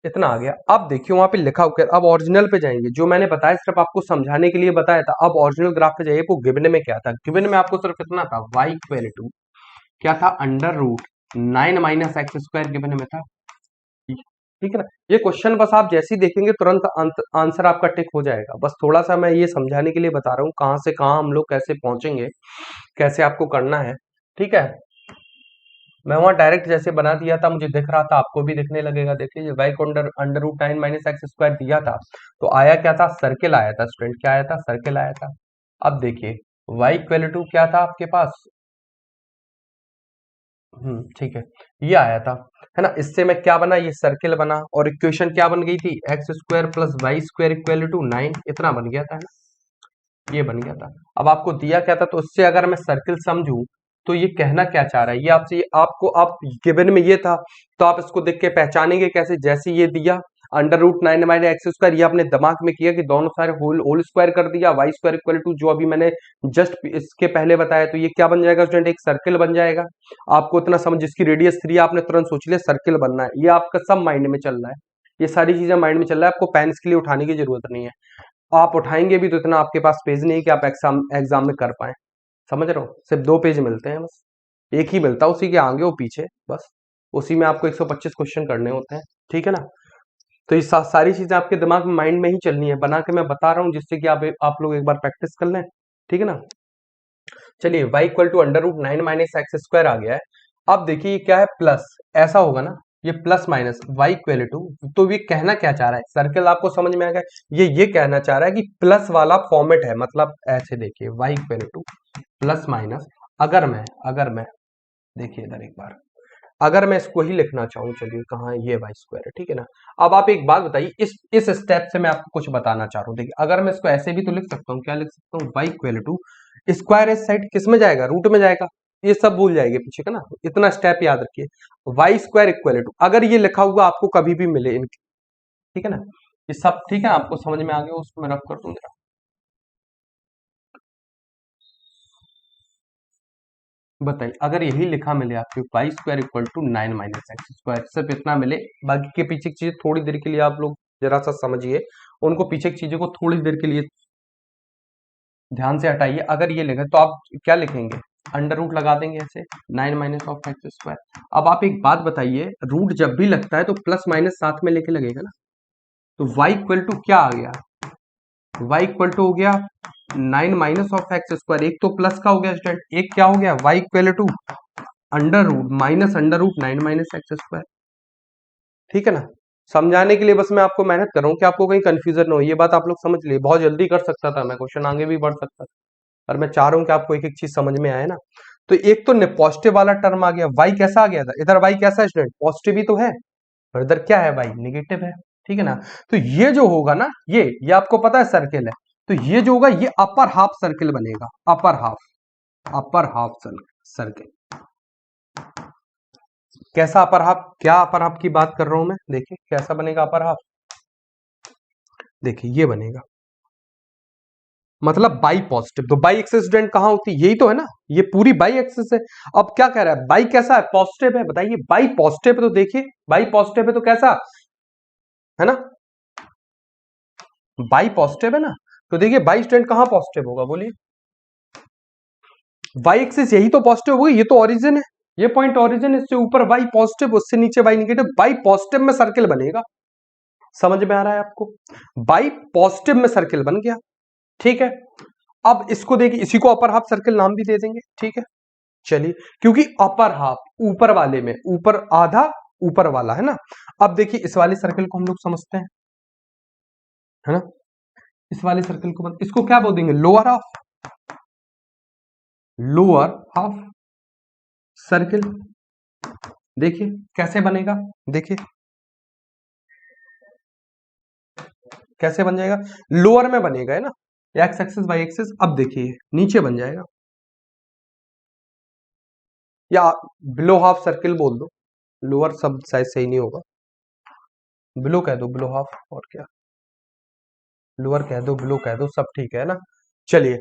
इतना आ गया। अब देखिए वहां पे लिखा हुआ है, अब ओरिजिनल पे जाएंगे। जो मैंने बताया सिर्फ आपको समझाने के लिए बताया था। अब ओरिजिनल ग्राफ पे जाइए। वो गिवन में क्या था? गिवन में आपको सिर्फ इतना था, y इक्वल टू क्या था? √9 - x² गिवन में था। ठीक है ना? ये क्वेश्चन बस आप जैसे ही देखेंगे तुरंत आंसर आपका टिक हो जाएगा। बस थोड़ा सा मैं ये समझाने के लिए बता रहा हूँ, कहाँ से कहाँ हम लोग कैसे पहुंचेंगे, कैसे आपको करना है। ठीक है, मैं वहां डायरेक्ट जैसे बना दिया था, मुझे दिख रहा था, आपको भी दिखने लगेगा। देखिए y को अंडर √9 - x² दिया था, तो आया क्या था? सर्किल आया था स्टूडेंट। क्या आया था? सर्किल आया था। अब देखिए y इक्वल टू क्या था आपके पास? ठीक है, ये आया था, है ना? इससे मैं क्या बना? ये सर्किल बना, और इक्वेशन क्या बन गई थी? x² + y² equal to 9। इतना बन गया था, है ना? ये बन गया था। अब आपको दिया क्या था? तो उससे अगर मैं सर्किल समझूं, तो ये कहना क्या चाह रहा है? ये आपसे, ये आपको, आप गिवन में ये था, तो आप इसको देख के पहचानेंगे कैसे? जैसे ये दिया अंडर √9 - x², ये आपने दिमाग में किया कि दोनों सारे होल होल स्क्वायर कर दिया, y² इक्वल टू जो अभी मैंने जस्ट इसके पहले बताया, तो ये क्या बन जाएगा स्टूडेंट? एक सर्किल बन जाएगा। आपको इतना समझ, जिसकी रेडियस 3 आपने तुरंत सोच लिया सर्किल बनना है। ये आपका सब माइंड में चल रहा है, ये सारी चीजें माइंड में चल रहा है। आपको पेन के लिए उठाने की जरूरत नहीं है। आप उठाएंगे भी तो इतना आपके पास पेज नहीं है कि आप एग्जाम एग्जाम में कर पाए। समझ रहे हो? सिर्फ 2 पेज मिलते हैं बस, एक ही मिलता है, उसी के आगे और पीछे बस। उसी में आपको 125 क्वेश्चन करने होते हैं। ठीक है ना? तो ये सारी चीजें आपके दिमाग में, माइंड में ही चलनी है, बना के मैं बता रहा हूँ, जिससे कि आप लोग एक बार प्रैक्टिस कर लें। ठीक है ना? चलिए y equal to under √9 - x² आ गया है। अब देखिए ये क्या है? प्लस, ऐसा होगा ना, ये plus minus y equal to, तो ये कहना क्या चाह रहा है? सर्कल आपको समझ में आ गया? ये कहना चाह रहा है कि प्लस वाला फॉर्मेट है, मतलब ऐसे देखिए y equal two plus minus. अगर मैं देखिए इधर एक बार, अगर मैं इसको ही लिखना चाहूँ, चलिए कहाँ है? ये y² है। ठीक है ना? अब आप एक बात बताइए, इस स्टेप से मैं आपको कुछ बताना चाह रहा हूँ। देखिए अगर मैं इसको ऐसे भी तो लिख सकता हूँ, क्या लिख सकता हूँ? y इक्वल टू स्क्वायर इस साइड किस में जाएगा? रूट में जाएगा। ये सब भूल जाएंगे पीछे का ना, इतना स्टेप याद रखिए। y² इक्वल टू, अगर ये लिखा हुआ आपको कभी भी मिले ठीक है ना? ये सब ठीक है, आपको समझ में आ गया? उसको मैं रफ कर दूंगा। बताइए अगर यही लिखा मिले आपके y² इक्वल टू 9 - x², सिर्फ इतना मिले, बाकी के पीछे की चीजें थोड़ी देर के लिए आप लोग जरा सा समझिए, उनको पीछे की चीजों को थोड़ी देर के लिए ध्यान से हटाइए। अगर ये लिखे तो आप क्या लिखेंगे? अंडर रूट लगा देंगे ऐसे, 9 - अब आप एक बात बताइए, रूट जब भी लगता है तो प्लस माइनस साथ में लेके लगेगा ना? तो y इक्वल टू क्या आ गया? y इक्वल टू हो गया 9 - एक तो प्लस का हो गया स्टूडेंट, एक क्या हो गया? y equal to under root 9 - x²। ठीक है ना? समझाने के लिए बस मैं आपको मेहनत कर रहा हूँ कि आपको कहीं कंफ्यूजन ना हो। ये बात आप लोग समझ लिए, बहुत जल्दी कर सकता था मैं, क्वेश्चन आगे भी बढ़ सकता था, और मैं चाह रहा हूँ कि आपको एक एक चीज समझ में आए ना। तो एक तो पॉजिटिव वाला टर्म आ गया, y कैसा आ गया था? इधर y कैसा है स्टूडेंट? पॉजिटिव ही तो है, और इधर क्या है? y निगेटिव है। ठीक है ना? तो ये जो होगा ना, ये आपको पता है सर्किल है, तो ये जो होगा ये अपर हाफ सर्किल बनेगा। अपर हाफ सर्किल कैसा अपर हाफ? क्या अपर हाफ की बात कर रहा हूं मैं? देखिए कैसा बनेगा अपर हाफ। देखिए ये बनेगा, मतलब बाई पॉजिटिव। तो बाई एक्सिस स्टूडेंट कहां होती है? यही तो है ना, ये पूरी बाई एक्सिस है। अब क्या कह रहा है? बाई कैसा है? पॉजिटिव है। बताइए बाई पॉजिटिव है तो देखिए, बाई पॉजिटिव है तो कैसा है ना? बाई पॉजिटिव है ना, तो देखिए बाई स्टूडेंट कहां पॉजिटिव होगा? बोलिए, वाई एक्सिस यही तो पॉजिटिव होगी, ये तो ओरिजिन है, ये पॉइंट ओरिजिन, इससे ऊपर वाई पॉजिटिव, उससे नीचे वाई निगेटिव। बाई पॉजिटिव में सर्किल बनेगा। समझ में आ रहा है आपको? बाई पॉजिटिव में सर्किल बन गया। ठीक है, अब इसको देखिए, इसी को अपर हाफ सर्किल नाम भी दे देंगे। ठीक है, चलिए, क्योंकि अपर हाफ ऊपर वाले में, ऊपर आधा ऊपर वाला है ना। अब देखिए इस वाले सर्किल को हम लोग समझते हैं, है ना? इस वाले सर्किल को इसको क्या बोल देंगे? Lower half, lower half circle. देखिए कैसे बनेगा, देखिए कैसे बन जाएगा? लोअर में बनेगा, है ना, एक्स एक्सिस वाई एक्सिस। अब देखिए नीचे बन जाएगा, या बिलो हाफ सर्किल बोल दो, लोअर सब शायद सही नहीं होगा, बिलो कह दो, बिलो हाफ, और क्या, लोअर कह दो, बिलो कह दो, सब ठीक है ना। चलिए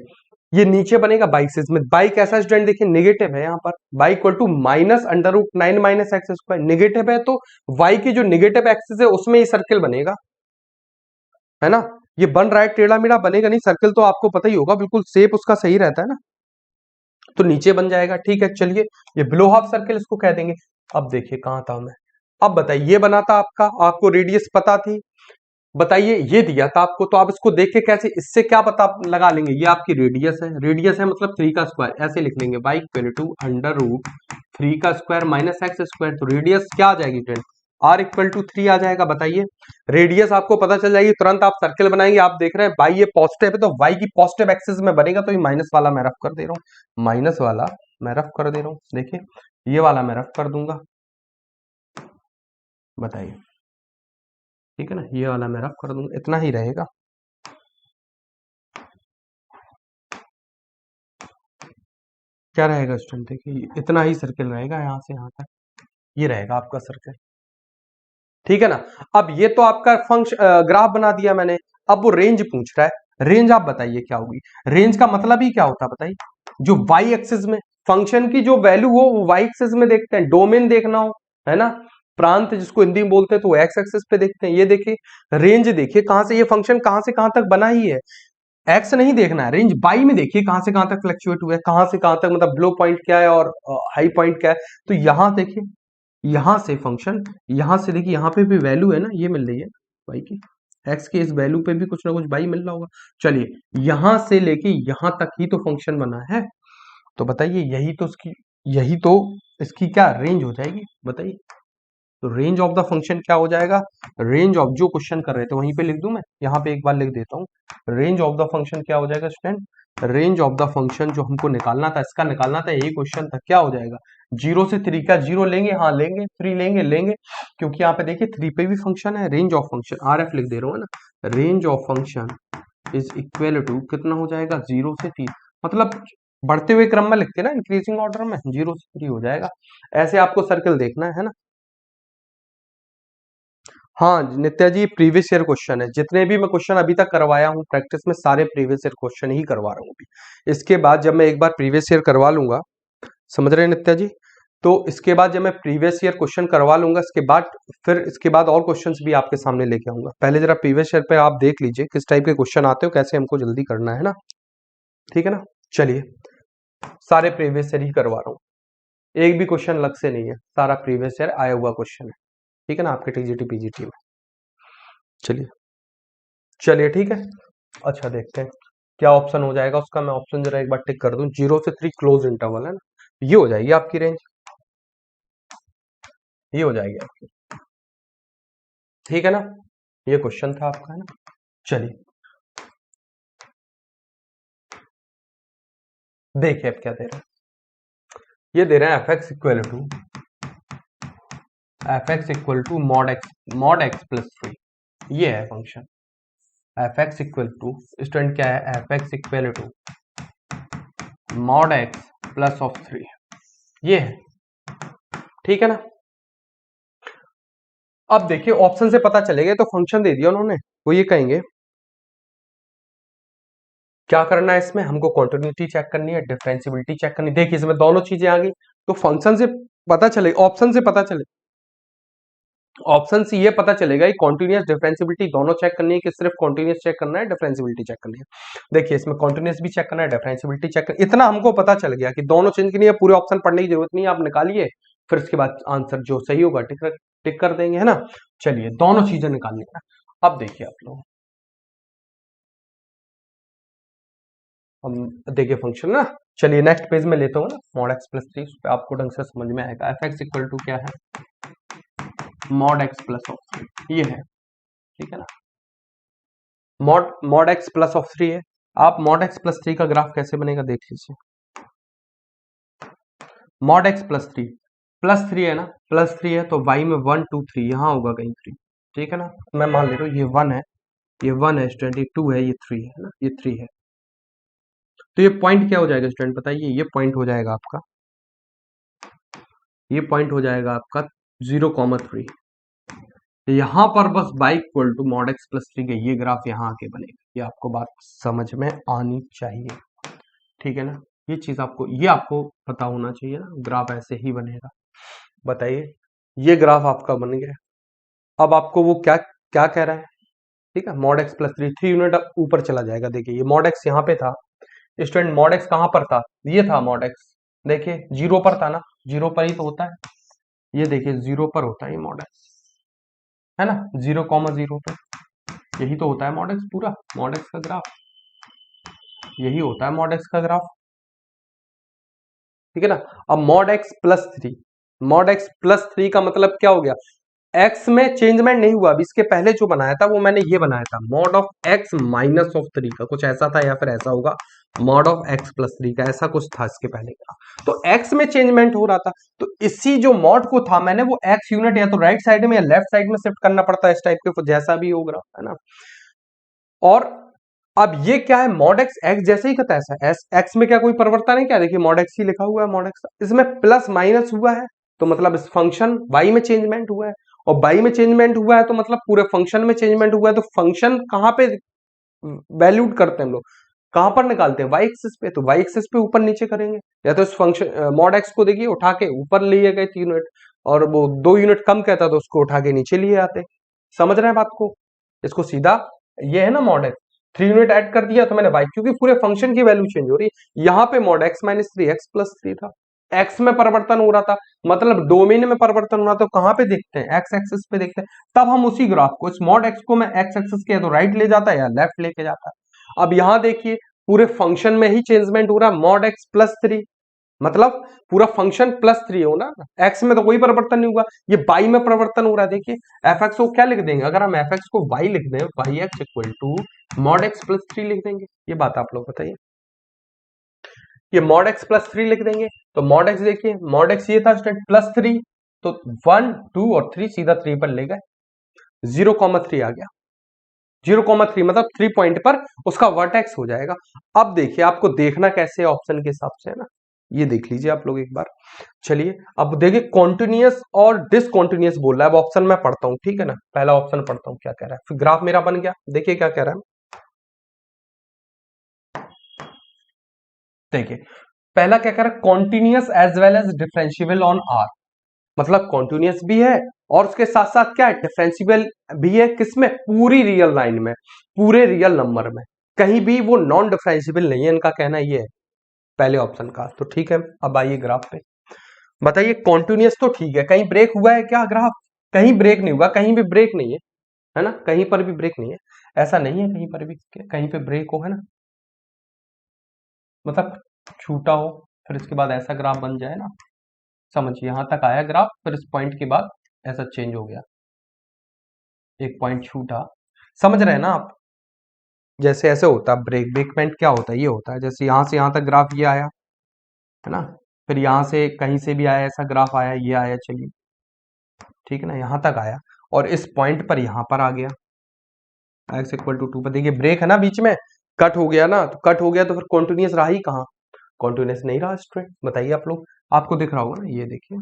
ये नीचे बनेगा बाई एक्सिस में। बाई कैसा स्टूडेंट, देखिए नेगेटिव है यहाँ पर, y equal to minus under root 9 minus x square, negative है तो वाई की जो नेगेटिव एक्सिस है उसमें ये सर्किल बनेगा, है ना। ये बन रहा है टेढ़ा मेढ़ा, बनेगा नहीं, सर्किल तो आपको पता ही होगा, बिल्कुल शेप उसका सही रहता है ना, तो नीचे बन जाएगा। ठीक है, चलिए ये बिलो हाफ सर्किल इसको कह देंगे। अब देखिए कहां था मैं, अब बताइए, ये बना था आपका, आपको रेडियस पता थी, बताइए ये दिया था आपको, तो आप इसको देख के कैसे, इससे क्या पता लगा लेंगे, ये आपकी रेडियस है, रेडियस है मतलब 3 का स्क्वायर, ऐसे लिख लेंगे, y equal to under root 3 का स्क्वायर माइनस एक्स स्क्वायर, तो रेडियस क्या आ जाएगी फ्रेंड, आर इक्वल टू 3 आ जाएगा। बताइए रेडियस आपको पता चल जाएगी, तुरंत आप सर्किल बनाएंगे। आप देख रहे हैं बाई ये पॉजिटिव है, तो वाई की पॉजिटिव एक्सिस में बनेगा, तो ये माइनस वाला मैं रफ कर दे रहा हूँ, माइनस वाला मैं रफ कर दे रहा हूँ, देखिए ये वाला मैं रफ कर दूंगा, बताइए, ठीक है ना, ये वाला मैं रफ कर दूंगा, इतना ही रहेगा। क्या रहेगा स्टूडेंट, देखिए इतना ही सर्किल रहेगा, यहाँ से यहाँ तक ये रहेगा आपका सर्किल, ठीक है ना। अब ये तो आपका फंक्शन ग्राफ बना दिया मैंने, अब वो रेंज पूछ रहा है, रेंज आप बताइए क्या होगी। रेंज का मतलब ही क्या होता है बताइए, जो वाई एक्सिस में फंक्शन की जो वैल्यू हो वो वाई एक्सिस में देखते हैं, डोमेन देखना हो, है ना, प्रांत जिसको हिंदी में बोलते हैं, तो वो एक्स एक्सिस पे देखते हैं। ये देखिए रेंज, देखिए कहां से ये फंक्शन कहां से कहां तक बना ही है, एक्स नहीं देखना है, रेंज बाई में देखिए कहां से कहां तक फ्लक्चुएट हुआ है, कहां से कहां तक, मतलब लो पॉइंट क्या है और हाई पॉइंट क्या है। तो यहां देखिए, यहां से फंक्शन, यहां से देखिए, यहां पे भी वैल्यू है ना, ये मिल रही है बाई की, एक्स के इस वैल्यू पे भी कुछ ना कुछ बाई मिल रहा होगा। चलिए यहां से लेके यहां तक ही तो फंक्शन बना है, तो बताइए यही तो उसकी, यही तो इसकी क्या रेंज हो जाएगी, बताइए। तो रेंज ऑफ द फंक्शन क्या हो जाएगा, रेंज ऑफ, जो क्वेश्चन कर रहे थे वहीं पे लिख दूं मैं, यहाँ पे एक बार लिख देता हूँ, रेंज ऑफ द फंक्शन क्या हो जाएगा student, range of the function जो हमको निकालना था, इसका निकालना था, यही क्वेश्चन था, क्या हो जाएगा, 0 से 3 का, 0 लेंगे, हाँ लेंगे, 3 लेंगे, लेंगे, क्योंकि यहाँ पे देखिए 3 पे भी फंक्शन है, range of function R f लिख दे रहा हूँ, है ना, range of function is equal to कितना हो जाएगा, 0 से 3, मतलब बढ़ते हुए क्रम में लिखते हैं ना, इंक्रीजिंग ऑर्डर में, 0 से 3 हो जाएगा। ऐसे आपको सर्कल देखना है ना। हाँ नित्या जी, प्रीवियस ईयर क्वेश्चन है, जितने भी मैं क्वेश्चन अभी तक करवाया हूँ प्रैक्टिस में, सारे प्रीवियस ईयर क्वेश्चन ही करवा रहा हूँ अभी। इसके बाद जब मैं एक बार प्रीवियस ईयर करवा लूंगा, समझ रहे हैं नित्या जी, तो इसके बाद जब मैं प्रीवियस ईयर क्वेश्चन करवा लूंगा, इसके बाद फिर इसके बाद और क्वेश्चंस भी आपके सामने लेके आऊंगा। पहले जरा प्रीवियस ईयर पे आप देख लीजिए किस टाइप के क्वेश्चन आते हो, कैसे हमको जल्दी करना है ना, ठीक है ना। चलिए सारे प्रीवियस ईयर ही करवा रहा हूँ, एक भी क्वेश्चन अलग से नहीं है, सारा प्रीवियस ईयर आया हुआ क्वेश्चन है, ठीक है ना, आपके टीजीटी पीजीटी में। चलिए चलिए ठीक है, अच्छा देखते हैं क्या ऑप्शन हो जाएगा उसका, मैं ऑप्शन जरा एक बार टिक कर दूं, 0 से 3 क्लोज इंटरवल है ना, ये हो जाएगी आपकी रेंज, ये हो जाएगी आपकी, ठीक है ना, ये क्वेश्चन था आपका, है ना। चलिए देखिए अब क्या दे रहे हैं, ये दे रहे हैं f x equal to mod x plus 3, ये है function f x equal to, student क्या है, f x equal to mod x plus of 3, ये है, ठीक है ना। अब देखिए ऑप्शन से पता चलेगा, तो फंक्शन दे दिया उन्होंने, वो ये कहेंगे क्या करना है इसमें, हमको कॉन्टिन्यूटी चेक करनी है, डिफरेंशियबिलिटी चेक करनी है। देखिए इसमें दोनों चीजें आ गई, तो फंक्शन से पता चले, ऑप्शन से पता चले, ऑप्शन से ये पता चलेगा कि कॉन्टिन्यूस डिफरेंशियबिलिटी दोनों चेक करनी है, कि सिर्फ कॉन्टिन्यूस चेक करना है, डिफरेंशियबिलिटी चेक करनी है। देखिए इसमें कॉन्टिन्यूस भी चेक करना है, डिफरेंशियबिलिटी चेक करना, इतना हमको पता चल गया कि दोनों चेंज करनी है, पूरे ऑप्शन पढ़ने की जरूरत नहीं है, आप निकालिए, फिर उसके बाद आंसर जो सही होगा टिक कर देंगे, है ना। चलिए दोनों चीजें निकालनी है, अब देखिए आप लोग, हम देखिए फंक्शन ना, चलिए नेक्स्ट पेज में लेता हूँ ना, मॉड एक्स प्लस 3, आपको ढंग से समझ में आएगा। एफ एक्स इक्वल टू क्या है, मॉड एक्स प्लस ऑफ 3, ये है, ठीक है ना, मॉड एक्स प्लस ऑफ 3 है। आप मॉड एक्स प्लस 3 का ग्राफ कैसे बनेगा देख लीजिए, मॉड एक्स प्लस थ्री है ना, प्लस 3 है तो वाई में 1 2 3 यहाँ होगा कहीं 3, ठीक है ना, मैं मान ले रहा हूँ ये 1 है, ये 1 है स्टूडेंट, ये 2 है, ये 3 है ना, ये 3 है। तो ये पॉइंट क्या हो जाएगा स्टूडेंट बताइए, ये पॉइंट हो जाएगा आपका, ये पॉइंट हो जाएगा आपका 0,3। यहां पर बस y equal to mod x plus 3 के ये ग्राफ यहाँ आके बनेगा, ये आपको बात समझ में आनी चाहिए, ठीक है ना। ये चीज आपको, ये आपको पता होना चाहिए ना, ग्राफ ऐसे ही बनेगा। बताइए, ये ग्राफ आपका बन गया। अब आपको वो क्या क्या कह रहा है, ठीक है, मॉड एक्स प्लस 3 यूनिट ऊपर चला जाएगा। देखिए ये मॉड एक्स यहाँ पे था स्टूडेंट, मॉड एक्स कहाँ पर था, ये था मॉड एक्स, देखिए 0 पर था ना, 0 पर ही तो होता है, ये देखिए 0 पर होता है ये मॉड एक्स, है ना, 0,0 पे, यही तो होता है मॉड एक्स, पूरा मॉड एक्स का ग्राफ यही होता है, मॉड एक्स का ग्राफ, ठीक है ना। अब mod x plus 3, mod x plus 3 का मतलब क्या हो गया, एक्स में चेंजमेंट नहीं हुआ, अभी इसके पहले जो बनाया था वो मैंने ये बनाया था mod of x minus of 3 का, कुछ ऐसा था या फिर ऐसा होगा, मॉड ऑफ एक्स प्लस 3 का, ऐसा कुछ था इसके पहले का। तो एक्स में चेंजमेंट हो रहा था, तो इसी जो मॉड को था मैंने वो एक्स यूनिट या तो राइट साइड में या लेफ्ट साइड में शिफ्ट करना पड़ता है, इस टाइप के जैसा भी होगा, है ना। और अब ये क्या है, मॉड एक्स एक्स जैसे ही कहता है ऐसा, एस एक्स में क्या कोई परिवर्तन है क्या, देखिए मॉड एक्स ही लिखा हुआ है, मॉड एक्स इसमें प्लस माइनस हुआ है, तो मतलब इस फंक्शन वाई में चेंजमेंट हुआ है, और वाई में चेंजमेंट हुआ है तो मतलब पूरे फंक्शन में चेंजमेंट हुआ है। तो फंक्शन कहाँ पे वैल्यूड करते हैं हम लोग, कहां पर निकालते हैं, वाई एक्सिस पे, तो वाई एक्सिस पे ऊपर नीचे करेंगे, या तो इस फंक्शन मॉड एक्स को देखिए उठा के ऊपर लिए गए 3 यूनिट, और वो 2 यूनिट कम कहता तो उसको उठा के नीचे लिए आते। समझ रहे हैं बात को, इसको सीधा, ये है ना मॉड एक्स, 3 यूनिट ऐड कर दिया तो मैंने वाई, क्योंकि पूरे फंक्शन की वैल्यू चेंज हो रही है। यहाँ पे mod x minus 3 x plus 3 था, एक्स में परिवर्तन हो रहा था, मतलब डोमेन में परिवर्तन हो रहा था, तो कहां पे देखते हैं, एक्स एक्सिस पे देखते हैं। तब हम उसी ग्राफ को, इस मॉड एक्स को मैं एक्स एक्सिस के या तो राइट ले जाता है या लेफ्ट लेके जाता है। अब यहां देखिए पूरे फंक्शन में ही चेंजमेंट हो रहा है, मॉड एक्स प्लस 3, मतलब पूरा फंक्शन प्लस 3 हो ना, एक्स में तो कोई परिवर्तन नहीं हुआ, ये बाई में परिवर्तन हो रहा है। देखिए एफ एक्स को क्या लिख देंगे, अगर हम एफ एक्स को वाई लिख दें, y x equal to mod x plus 3 लिख देंगे, ये बात आप लोग बताइए, ये मॉड एक्स प्लस 3 लिख देंगे। तो मॉड एक्स देखिए, मॉड एक्स ये था स्टूडेंट प्लस 3, तो 1 2 और 3 सीधा 3 पर ले गए, 0,3 आ गया, 0,3 मतलब 3 पॉइंट पर उसका वर्टेक्स हो जाएगा। अब देखिए आपको देखना कैसे ऑप्शन के हिसाब से, है ना, ये देख लीजिए आप लोग एक बार। चलिए अब देखिए कॉन्टिन्यूअस और डिसकॉन्टिन्यूअस बोल रहा है, अब ऑप्शन मैं पढ़ता हूं, ठीक है ना, पहला ऑप्शन पढ़ता हूं क्या कह रहा है, फिर ग्राफ मेरा बन गया, देखिए क्या कह रहा है। देखिए पहला क्या कह रहा है, continuous as well as differentiable on R, मतलब कॉन्टिन्यूअस भी है और उसके साथ साथ क्या है, डिफरेंशियबल भी है, किसमें, पूरी रियल लाइन में, पूरे रियल नंबर में, कहीं भी वो नॉन डिफरेंशियबल नहीं है, इनका कहना ये है पहले ऑप्शन का। तो ठीक है, अब आइए ग्राफ पे, बताइए कॉन्टिन्यूअस तो ठीक है, कहीं ब्रेक हुआ है क्या ग्राफ, कहीं ब्रेक नहीं हुआ, कहीं भी ब्रेक नहीं है ना, कहीं पर भी ब्रेक नहीं है, ऐसा नहीं है कहीं पर भी कहीं पे ब्रेक हो, है ना, मतलब छूटा हो, फिर इसके बाद ऐसा ग्राफ बन जाए ना, समझिए यहां तक आया ग्राफ, फिर इस पॉइंट के बाद ऐसा चेंज हो गया, एक पॉइंट छूटा, समझ रहे हैं ना आप, जैसे ऐसे होता है ब्रेक, ब्रेकमेंट क्या होता है, ये होता है जैसे यहां से यहां तक ग्राफ ये आया, है ना, फिर यहां से कहीं से भी आया ऐसा ग्राफ आया, ये आया, चलिए ठीक है ना, यहां तक आया और इस पॉइंट पर यहां पर आ गया, एक्स इक्वल टू 2 पर, देखिए ब्रेक है ना बीच में, कट हो गया ना, तो कट हो गया तो फिर कॉन्टिन्यूस रहा ही कहाँ, कॉन्टिन्यूस नहीं रहा स्टूडेंट, बताइए आप लोग, आपको दिख रहा होगा ना, ये देखिए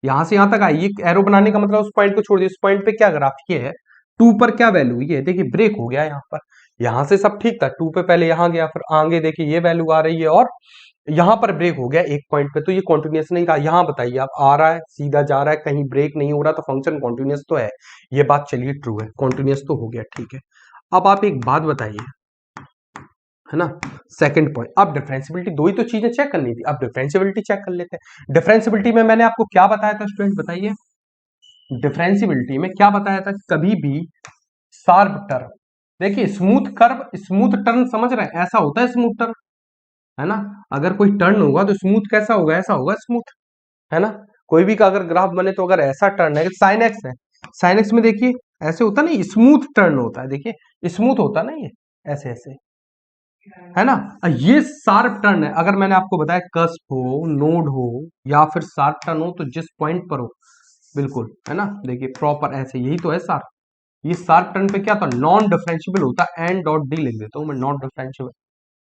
यहां से यहां तक आई, ये एरो बनाने का मतलब उस पॉइंट को छोड़ दिया, उस पॉइंट पे क्या ग्राफ ये है, 2 पर क्या वैल्यू, ये देखिए ब्रेक हो गया यहाँ पर, यहां से सब ठीक था, 2 पे पहले यहां गया, फिर आगे देखिए ये वैल्यू आ रही है और यहां पर ब्रेक हो गया एक पॉइंट पे, तो ये कॉन्टिन्यूस नहीं रहा। यहां बताइए आप, आ रहा है सीधा जा रहा है, कहीं ब्रेक नहीं हो रहा, तो फंक्शन कॉन्टिन्यूस तो है, ये बात चलिए ट्रू है, कॉन्टिन्यूस तो हो गया, ठीक है। अब आप एक बात बताइए, है ना, सेकंड पॉइंट, अब डिफरेंशियबिलिटी, दो ही तो चीजें चेक करनी थी, अब डिफरेंशियबिलिटी चेक कर लेते हैं। डिफरेंशियबिलिटी में मैंने आपको क्या बताया था स्टूडेंट बताइए, डिफरेंशियबिलिटी में क्या बताया था, कभी भी शार्प टर्म, देखिए स्मूथ कर्व, स्मूथ टर्न समझ रहे हैं, ऐसा होता है स्मूथ टर्न, है ना, अगर कोई टर्न होगा तो स्मूथ कैसा होगा, ऐसा होगा स्मूथ, है ना, कोई भी का अगर ग्राफ बने तो अगर ऐसा टर्न है, साइन एक्स है, साइन एक्स में देखिए ऐसे होता नहीं, स्मूथ टर्न होता है, देखिए स्मूथ होता नहीं है, ऐसे ऐसे, है ना। ये शार्प टर्न है, अगर मैंने आपको बताया कस्प हो, नोड हो या फिर शार्प टर्न हो, तो जिस पॉइंट पर हो, बिल्कुल, है ना, देखिए प्रॉपर ऐसे, यही तो है शार्प, ये शार्प टर्न पे क्या था, नॉन डिफरेंशियल होता है, एन डॉट डी लिख देता हूं मैं, नॉन डिफरेंशियल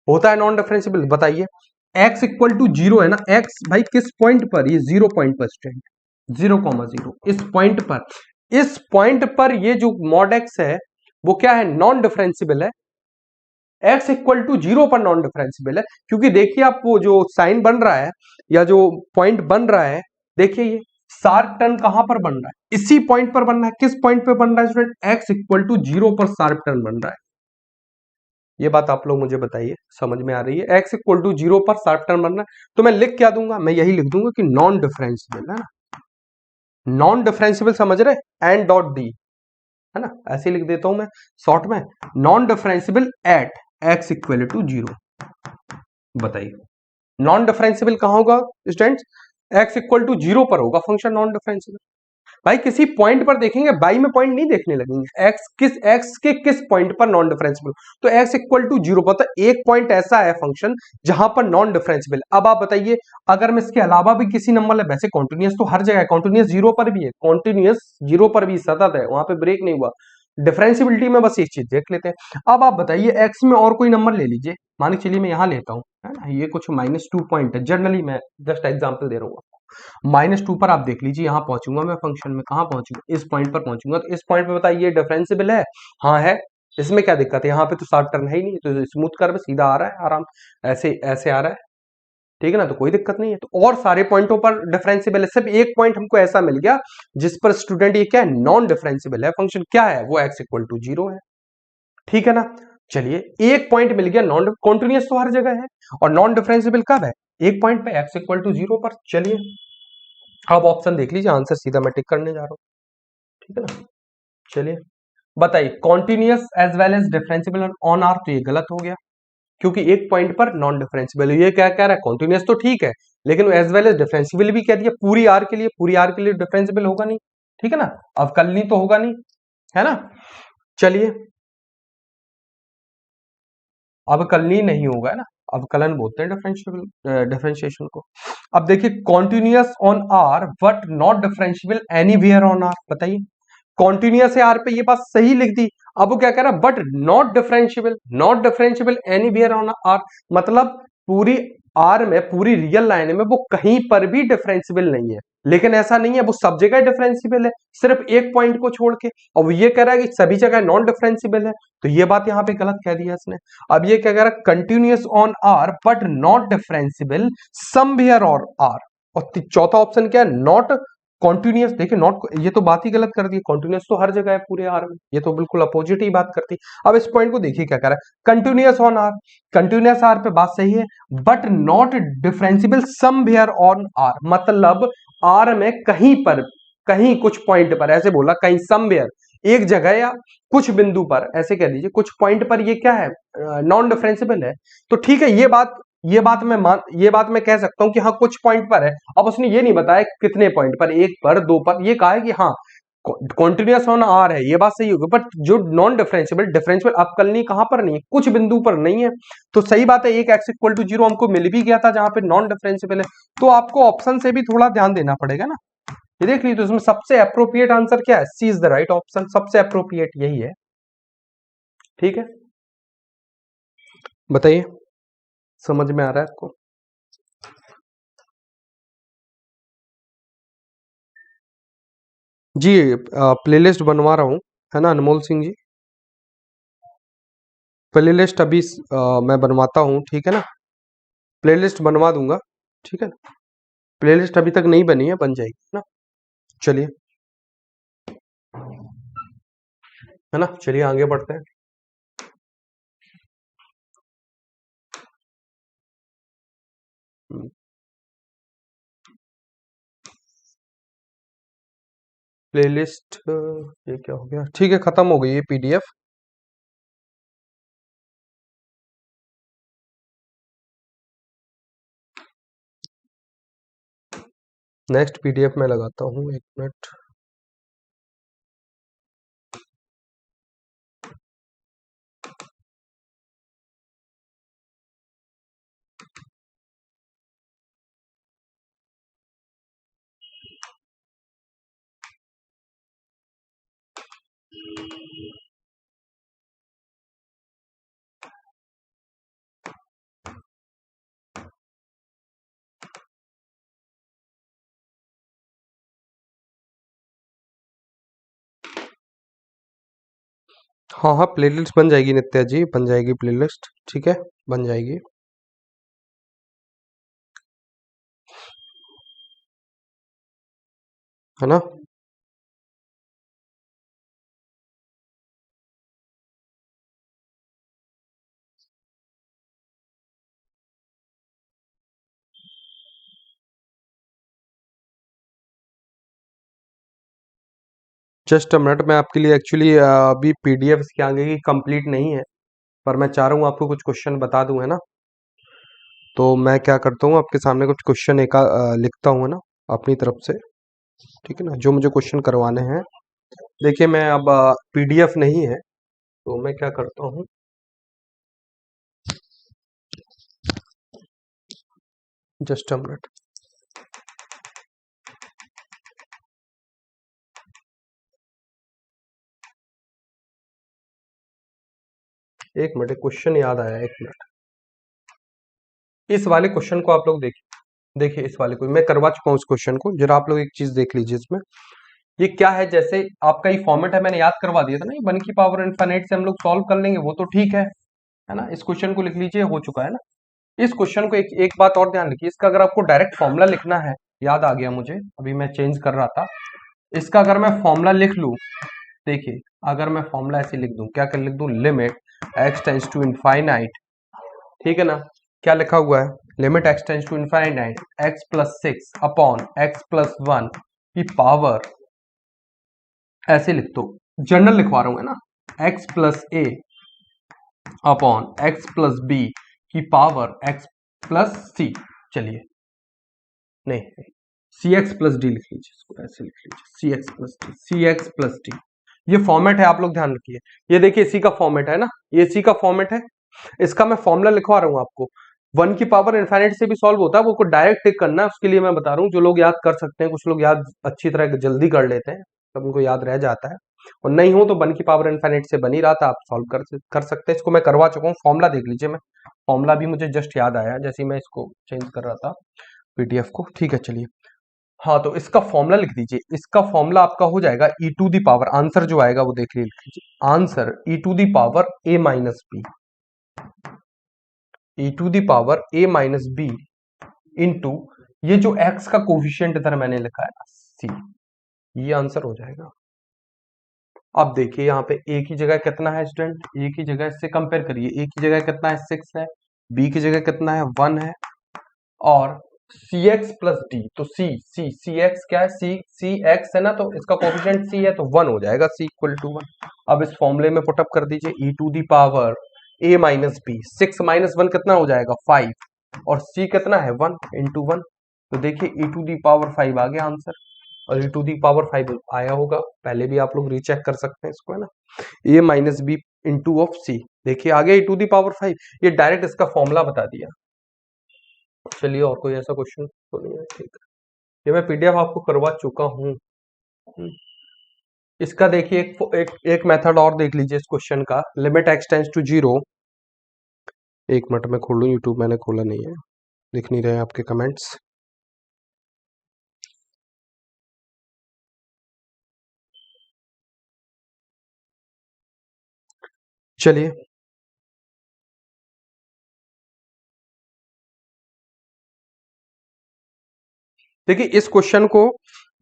होता है, नॉन डिफरेंशियल। बताइए x इक्वल टू जीरो है ना, x भाई किस पॉइंट पर, ये जीरो पॉइंट पर स्टैंड, 0,0 इस पॉइंट पर, इस पॉइंट पर ये जो मॉड x है वो क्या है, नॉन डिफरेंशियल है। x इक्वल टू जीरो पर नॉन डिफरेंशियल है, क्योंकि देखिए आप वो जो साइन बन रहा है या जो पॉइंट बन रहा है, देखिए ये शार्प टर्न कहां पर बन रहा है, इसी पॉइंट पर बन रहा है। किस पॉइंट पर बन रहा है student, x equal to zero पर शार्प टर्न बन रहा है। ये बात आप लोग मुझे बताइए, समझ में आ रही है, x इक्वल टू जीरो पर शार्प टर्न बन रहा है, तो मैं लिख क्या दूंगा, मैं यही लिख दूंगा कि नॉन डिफरेंशियल है ना, नॉन डिफरेंशियल समझ रहे, एन डॉट डी है ना, ऐसे लिख देता हूं मैं शॉर्ट में, non differential at x equal to zero. बताइए नॉन डिफरेंशियल कहां होगा students, x equal to zero पर होगा फंक्शन नॉन डिफरेंशियल। भाई किसी पॉइंट पर देखेंगे, बाई में पॉइंट नहीं देखने लगेंगे, एक्स के किस पॉइंट पर नॉन डिफरेंशियल, तो एक्स इक्वल टू जीरो पर, तो एक पॉइंट ऐसा है फंक्शन जहां पर नॉन डिफरेंशियल। अब आप बताइए अगर मैं इसके अलावा भी किसी नंबर है, वैसे कॉन्टिन्यूस तो हर जगह है, कॉन्टिन्यूस जीरो पर भी है, कॉन्टिन्यूस जीरो पर भी सतत है, वहां पे ब्रेक नहीं हुआ, डिफरेंशियबिलिटी में बस एक चीज देख लेते हैं। अब आप बताइए एक्स में और कोई नंबर ले लीजिए, मान के चलिए मैं यहां लेता हूं, है ना, ये कुछ -2 पॉइंट है, जनरली मैं जस्ट एग्जांपल दे रहा हूं, -2 पर आप देख लीजिए, यहां पहुंचूंगा मैं फंक्शन में, कहां पहुंचूंगा, इस पॉइंट पर पहुंचूंगा, तो इस पॉइंट पे बताइए डिफरेंशियल है, हाँ है, इसमें क्या दिक्कत है, यहाँ पे तो शार्प टर्न है ही नहीं, तो स्मूथ कर्व सीधा आ रहा है आराम, ऐसे ऐसे आ रहा है, ठीक है ना, तो कोई दिक्कत नहीं है। तो और सारे पॉइंटों पर डिफरेंशियल है, सिर्फ एक पॉइंट हमको ऐसा मिल गया जिस पर स्टूडेंट ये क्या है, नॉन डिफरेंशियल है, फंक्शन क्या है, वो x इक्वल टू जीरो है, ठीक है ना। चलिए एक पॉइंट मिल गया, नॉन कॉन्टिन्यूस तो हर जगह है, और नॉन डिफरेंशियल कब है, एक पॉइंट पे x इक्वल टू जीरो पर। चलिए अब ऑप्शन देख लीजिए, आंसर सीधा मैं टिक करने जा रहा हूं, ठीक है ना। चलिए बताइए continuous as well as differential on R, तो ये गलत हो गया, क्योंकि एक पॉइंट पर नॉन डिफरेंशियल, ये क्या कह रहा है, कॉन्टिन्यूस तो ठीक है, लेकिन एज वेल एज डिफरेंशियल भी कह दिया, पूरी आर के लिए, पूरी आर के लिए डिफरेंशियल होगा नहीं, ठीक है ना, अवकलनीय तो होगा नहीं, है ना। चलिए अवकलनीय नहीं होगा, है ना, अवकलन बोलते हैं डिफरेंशियल डिफरेंशिएशन को। अब देखिए continuous on R but not differential anywhere on R, बताइए कॉन्टिन्यूस है आर पे, ये बात सही लिख दी। अब वो क्या कह रहा है, but not differential, not differential anywhere on R, मतलब पूरी आर में, पूरी रियल लाइन में वो कहीं पर भी डिफरेंशियल नहीं है, लेकिन ऐसा नहीं है वो सब जगह डिफरेंशियल है, सिर्फ एक पॉइंट को छोड़ के, और वो ये कह रहा है कि सभी जगह नॉन डिफरेंशियल है, तो ये बात यहां पे गलत कह दिया इसने। अब ये क्या कह रहा है, continuous on R but not differential somewhere और आर, और चौथा ऑप्शन क्या है, नॉट कॉन्टिन्यूअस। देखिए नॉट, ये तो बात ही गलत कर दी, कॉन्टिन्यूअस तो हर जगह है पूरे आर में, ये तो बिल्कुल अपोजिट ही बात करती। अब इस पॉइंट को देखिए क्या कर रहा है, continuous on R, continuous R पे बात सही है, but not differential somewhere on R, मतलब आर में कहीं पर, कहीं कुछ पॉइंट पर, ऐसे बोला कहीं समवेयर, एक जगह या कुछ बिंदु पर, ऐसे कह लीजिए कुछ पॉइंट पर ये क्या है, नॉन डिफरेंशियल है, तो ठीक है, ये बात मैं कह सकता हूं कि हाँ कुछ पॉइंट पर है। अब उसने ये नहीं बताया कितने पॉइंट पर, एक पर, दो पर, ये कहा है कि हाँ कॉन्टिन्यूअस ऑन आर है, ये बात सही होगी, बट जो नॉन डिफरेंशियल, डिफरेंशियल अवकलनीय कहां पर नहीं है, कुछ बिंदु पर नहीं है, तो सही बात है, एक x इक्वल टू जीरो हमको मिल भी गया था जहां पे नॉन डिफरेंशियल है, तो आपको ऑप्शन से भी थोड़ा ध्यान देना पड़ेगा ना। ये देख लीजिए, तो इसमें सबसे अप्रोप्रिएट आंसर क्या है, सी इज द राइट ऑप्शन, सबसे अप्रोप्रिएट यही है, ठीक है। बताइए समझ में आ रहा है आपको। जी प्लेलिस्ट बनवा रहा हूँ, है ना अनमोल सिंह जी, प्लेलिस्ट अभी मैं बनवाता हूँ, ठीक है ना, प्लेलिस्ट बनवा दूंगा, ठीक है ना, प्लेलिस्ट अभी तक नहीं बनी है, बन जाएगी ना। चलिए, है ना, चलिए आगे बढ़ते हैं। प्लेलिस्ट ये क्या हो गया, ठीक है, खत्म हो गई ये पीडीएफ। नेक्स्ट पीडीएफ में लगाता हूँ, एक मिनट। हाँ हाँ, प्लेलिस्ट बन जाएगी नित्या जी, बन जाएगी प्लेलिस्ट, ठीक है, बन जाएगी। है ना? जस्ट अ मिनट, मैं आपके लिए एक्चुअली अभी पीडीएफ इसके आगे की कंप्लीट नहीं है, पर मैं चाह रहा हूँ आपको कुछ क्वेश्चन बता दूं, है ना? तो मैं क्या करता हूँ, आपके सामने कुछ क्वेश्चन एक लिखता हूँ, है ना, अपनी तरफ से, ठीक है ना, जो मुझे क्वेश्चन करवाने हैं। देखिए मैं अब पीडीएफ नहीं है, तो मैं क्या करता हूँ, जस्ट अ मिनट। एक मिनट, क्वेश्चन याद आया, एक मिनट। इस वाले क्वेश्चन को आप लोग देखिए, देखिए इस वाले को मैं करवा चुका हूँ, इस क्वेश्चन को जरा आप लोग एक चीज देख लीजिए इसमें। ये क्या है, जैसे आपका ये फॉर्मेट है, मैंने याद करवा दिया था ना, वन की पावर इनफाइनाइट से हम लोग सॉल्व कर लेंगे, वो तो ठीक है ना? इस क्वेश्चन को लिख लीजिए, हो चुका है ना? इस क्वेश्चन को एक एक बात और ध्यान रखिए, इसका अगर आपको डायरेक्ट फॉर्मूला लिखना है, याद आ गया मुझे, अभी मैं चेंज कर रहा था, इसका अगर मैं फॉर्मूला लिख लूं, देखिए अगर मैं फॉर्मूला ऐसे लिख दूं, क्या कर लिख दूं, limit x tends to infinite, ठीक है ना? क्या लिखा हुआ है, limit x tends to infinite x plus six upon x plus one की पावर, ऐसे लिख दो, जनरल लिखवा रहा हूं, है ना, x plus a upon x plus b की पावर एक्स प्लस सी, चलिए नहीं, सी एक्स प्लस डी लिख लीजिए, इसको ऐसे लिख लीजिए, सी एक्स प्लस डी, सी एक्स प्लस डी, ये फॉर्मेट है, आप लोग ध्यान रखिए। ये देखिए इसी का फॉर्मेट है ना, ये इसी का फॉर्मेट है, इसका मैं फॉर्मूला लिखवा रहा हूँ आपको। वन की पावर इनफाइनाइट से भी सॉल्व होता है, वो को डायरेक्ट टिक करना है, उसके लिए मैं बता रहा हूँ, जो लोग याद कर सकते हैं, कुछ लोग याद अच्छी तरह जल्दी कर लेते हैं, तब उनको याद रह जाता है, और नहीं हो तो वन की पावर इनफाइनाइट से बन ही रहा था, आप सॉल्व कर सकते हैं। इसको मैं करवा चुका हूँ, फॉर्मूला देख लीजिए, मैं फॉर्मूला भी मुझे जस्ट याद आया जैसे ही मैं इसको चेंज कर रहा था पीडीएफ को, ठीक है चलिए। हाँ, तो इसका फॉर्मूला लिख दीजिए, इसका फॉर्मूला आपका हो जाएगा e to the power, answer जो आएगा वो देख लीजिए, answer e to the power a minus b, e to the power a minus b into ये जो एक्स का कोफिशियंट इधर मैंने लिखा है ना सी, ये आंसर हो जाएगा। अब देखिए यहाँ पे ए की जगह कितना है स्टूडेंट, ए की जगह इससे कंपेयर करिए, ए की जगह कितना है, सिक्स है, बी की जगह कितना है, वन है, और सी एक्स प्लस डी, तो सी सी सी एक्स क्या है, सी सी एक्स है ना, तो इसका कोफिशिएंट सी है, तो वन हो जाएगा, सी इक्वल टू वन। अब इस फॉर्मूले में पुटअप कर दीजिए, e to the power a minus b, six minus one कितना हो जाएगा, फाइव, और सी कितना है, वन इंटू वन, तो देखिए e to the power five आ गया आंसर, और ई टू दी पावर फाइव आया होगा, पहले भी आप लोग रीचेक कर सकते हैं इसको, है ना, ए माइनस बी इंटू ऑफ सी, देखिए आ गया e to the power five, ये डायरेक्ट इसका फॉर्मूला बता दिया। चलिए और कोई ऐसा क्वेश्चन तो नहीं है, ठीक है, ये मैं पीडीएफ आपको करवा चुका हूँ। इसका देखिए एक मेथड और देख लीजिए इस क्वेश्चन का, limit x tends to zero, एक मिनट में खोलूँ, यूट्यूब मैंने खोला नहीं है, दिख नहीं रहे आपके कमेंट्स, चलिए देखिए इस क्वेश्चन को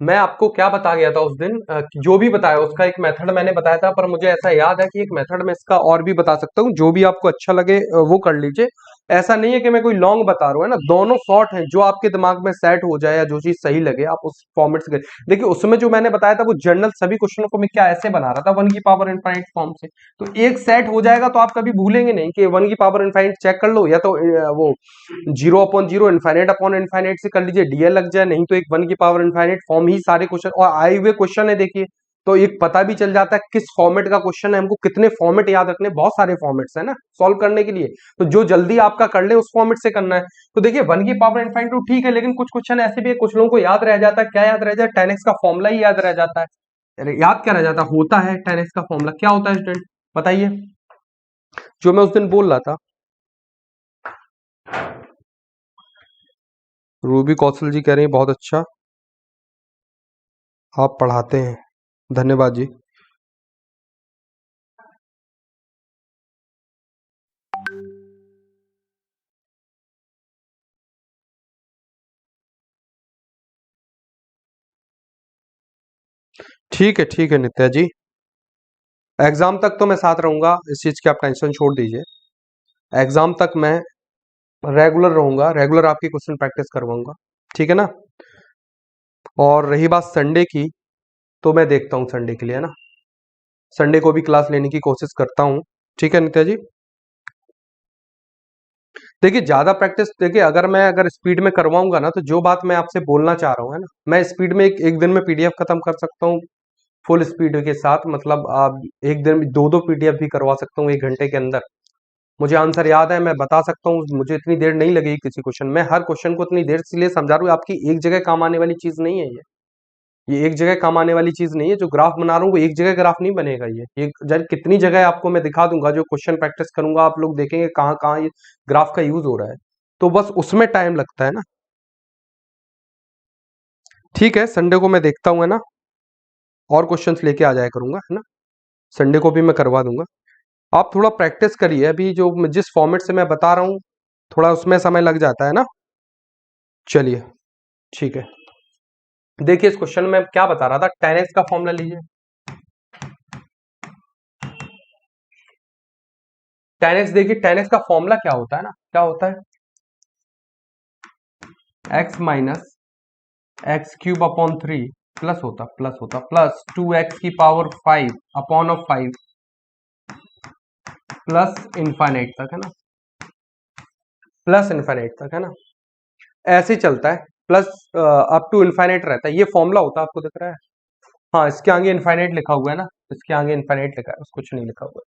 मैं आपको क्या बता गया था उस दिन, जो भी बताया उसका एक मेथड मैंने बताया था, पर मुझे ऐसा याद है कि एक मेथड में इसका और भी बता सकता हूँ, जो भी आपको अच्छा लगे वो कर लीजिए। ऐसा नहीं है कि मैं कोई लॉन्ग बता रहा हूँ, है ना, दोनों शॉर्ट हैं, जो आपके दिमाग में सेट हो जाए या जो चीज सही लगे आप उस फॉर्मेट से करें। देखिए उसमें जो मैंने बताया था वो जनरल सभी क्वेश्चनों को मैं क्या ऐसे बना रहा था, वन की पावर इनफाइनाइट फॉर्म से, तो एक सेट हो जाएगा तो आप कभी भूलेंगे नहीं कि वन की पावर इनफाइनाइट चेक कर लो, या तो वो zero upon zero, infinite upon infinite से कर लीजिए, डीएल लग जाए, नहीं तो एक वन की पावर इनफाइनाइट फॉर्म ही सारे क्वेश्चन, और आए हुए क्वेश्चन है देखिए, तो एक पता भी चल जाता है किस फॉर्मेट का क्वेश्चन है, हमको कितने फॉर्मेट याद रखने, बहुत सारे फॉर्मेट्स है ना सॉल्व करने के लिए, तो जो जल्दी आपका कर ले उस फॉर्मेट से करना है। तो देखिए वन की पावर इनफाइनाइट ठीक है, लेकिन कुछ क्वेश्चन ऐसे भी है, कुछ लोगों को याद रह जाता है, क्या याद रह जाए, 10x का फॉर्मूला ही याद रह जाता है, अरे याद क्या रह जाता, होता है 10x का फॉर्मूला क्या होता है स्टूडेंट, बताइए, जो मैं उस दिन बोल रहा था। रूबी कौशल जी कह रही हैं बहुत अच्छा आप पढ़ाते हैं, धन्यवाद जी। ठीक है नित्या जी, एग्जाम तक तो मैं साथ रहूंगा, इस चीज की आप टेंशन छोड़ दीजिए। एग्जाम तक मैं रेगुलर रहूंगा, रेगुलर आपकी क्वेश्चन प्रैक्टिस करवाऊंगा, ठीक है ना। और रही बात संडे की, तो मैं देखता हूँ संडे के लिए, है ना, संडे को भी क्लास लेने की कोशिश करता हूँ, ठीक है नित्या जी। देखिए ज्यादा प्रैक्टिस, देखिए अगर स्पीड में करवाऊंगा ना, तो जो बात मैं आपसे बोलना चाह रहा हूँ, है ना, मैं स्पीड में एक दिन में पीडीएफ खत्म कर सकता हूँ, फुल स्पीड के साथ, मतलब आप एक दिन में दो दो पीडीएफ भी करवा सकता हूँ 1 घंटे के अंदर। मुझे आंसर याद है, मैं बता सकता हूँ, मुझे इतनी देर नहीं लगेगी किसी क्वेश्चन में, हर क्वेश्चन को इतनी देर इसलिए समझा रहा हूँ, आपकी एक जगह काम आने वाली चीज नहीं है ये एक जगह काम आने वाली चीज नहीं है, जो ग्राफ बना रहा हूँ वो एक जगह ग्राफ नहीं बनेगा, ये कितनी जगह आपको मैं दिखा दूंगा, जो क्वेश्चन प्रैक्टिस करूंगा आप लोग देखेंगे कहाँ कहाँ ये ग्राफ का यूज हो रहा है, तो बस उसमें टाइम लगता है ना। ठीक है, संडे को मैं देखता हूँ, है ना, और क्वेश्चंस लेके आ जाया करूंगा, है ना, संडे को भी मैं करवा दूंगा। आप थोड़ा प्रैक्टिस करिए, अभी जो जिस फॉर्मेट से मैं बता रहा हूँ थोड़ा उसमें समय लग जाता है ना। चलिए ठीक है, देखिए इस क्वेश्चन में क्या बता रहा था, 10x का फॉर्मूला लीजिए। 10x, देखिए 10x का फॉर्मूला क्या होता है ना, क्या होता है, x minus x cube upon 3 plus plus 2x की power 5 upon of 5 plus infinite तक, है ना, प्लस इनफाइनाइट तक, है ना, ऐसे ही चलता है, प्लस अप टू इनफाइनाइट रहता है, ये फॉर्मूला होता है, आपको दिख रहा है। हाँ, इसके आगे इनफाइनाइट लिखा हुआ है ना, इसके आगे इनफाइनाइट लिखा है, बस कुछ नहीं लिखा हुआ है।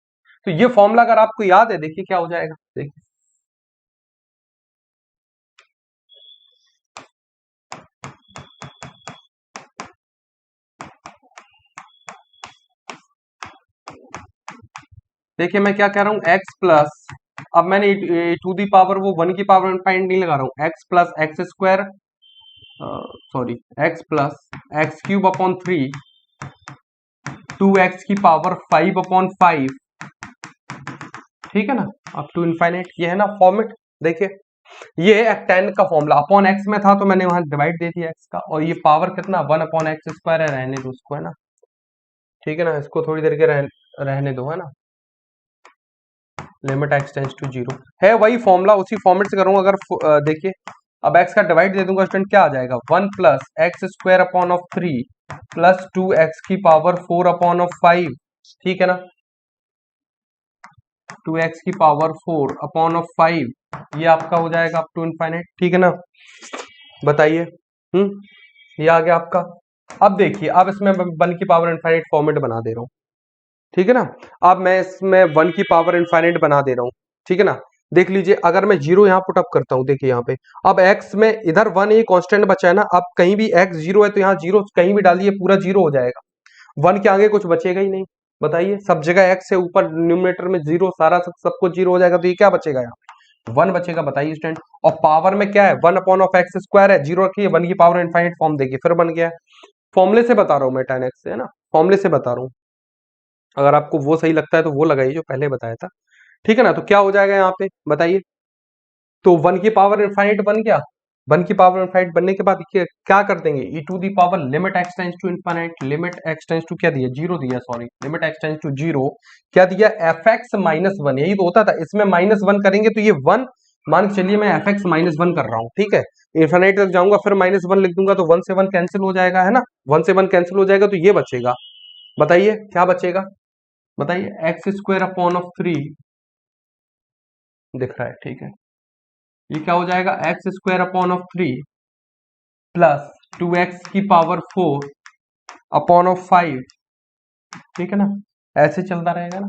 तो ये फॉर्मूला अगर आपको याद है, देखिए क्या हो जाएगा, देखिए देखिए मैं क्या कह रहा हूँ, एक्स प्लस, अब मैंने टू दी पावर वो 1 की पावर इनफाइनाइट नहीं लगा रहा हूँ, x plus x square, sorry, x plus x cube upon 3, 2x की पावर 5 अपॉन 5, ठीक है ना, अप टू इनफाइनाइट, ये है ना फॉर्मेट। देखिए ये है 10 का फॉर्मूला, अपॉन एक्स में था तो मैंने वहां डिवाइड दे दिया एक्स का, और ये पावर कितना 1 अपॉन एक्स स्क्वायर है, रहने दो उसको, है ना, ठीक है ना, इसको थोड़ी देर के रहने दो, है ना, limit x tends to zero, है वही फॉर्मूला, उसी फॉर्मेट से करूंगा। अगर देखिए अब एक्स का डिवाइड दे दूंगा स्टूडेंट, क्या आ जाएगा, 1 plus x square upon of 3 plus 2x की पावर 4 अपॉन ऑफ 5, ठीक है ना, 2x की पावर 4 अपॉन ऑफ 5, ये आपका हो जाएगा अप टू इनफाइनाइट, ठीक है ना, बताइए। ये आ गया आपका। अब देखिए, अब इसमें 1 की पावर इनफाइनाइट फॉर्मेट बना दे रहा हूं, ठीक है ना, अब मैं इसमें 1 की पावर इनफाइनाइट बना दे रहा हूं, ठीक है ना, देख लीजिए अगर मैं जीरो यहां पुट अप करता हूं, देखिए यहाँ पे अब x में इधर 1 ये कांस्टेंट बचा है ना, अब कहीं भी x जीरो है तो यहाँ जीरो कहीं भी डालिए पूरा जीरो हो जाएगा, 1 के आगे कुछ बचेगा ही नहीं, बताइए, सब जगह x से ऊपर न्यूमरेटर में जीरो, सारा सब कुछ जीरो हो जाएगा, तो ये क्या बचेगा, यहाँ 1 बचेगा, बताइए स्टूडेंट। और पावर में क्या है, 1 अपॉन ऑफ एक्स स्क्वायर है, जीरो रखिए, 1 की पावर इनफाइनाइट फॉर्म देखिए फिर बन गया है, फॉर्मूले से बता रहा हूं मैं 10x से, है ना, फॉर्मूले से बता रहा हूं, अगर आपको वो सही लगता है तो वो लगाइए जो पहले बताया था, ठीक है ना, तो क्या हो जाएगा यहाँ पे बताइए, तो 1 की पावर इनफाइनाइट बन गया, 1 की पावर इनफाइनाइट बनने के बाद क्या कर देंगे, e to the power limit x tends to infinite, limit x tends to क्या दिया, जीरो दिया, sorry, limit x tends to zero, क्या दिया, एफ एक्स माइनस वन, यही तो होता था, इसमें माइनस वन करेंगे तो ये वन, मान के चलिए मैं एफ एक्स माइनस वन कर रहा हूँ, ठीक है, इनफाइनाइट तक जाऊंगा फिर माइनस वन लिख दूंगा, तो 1 से 1 कैंसिल हो जाएगा, है ना, 1 से 1 कैंसिल हो जाएगा, तो ये बचेगा, बताइए क्या बचेगा, बताइए, एक्स स्क्वायर अपॉन ऑफ 3 दिख रहा है, ठीक है, ये क्या हो जाएगा, x square upon of 3 plus 2x की पावर 4 अपॉन ऑफ 5, ठीक है ना, ऐसे चलता रहेगा ना,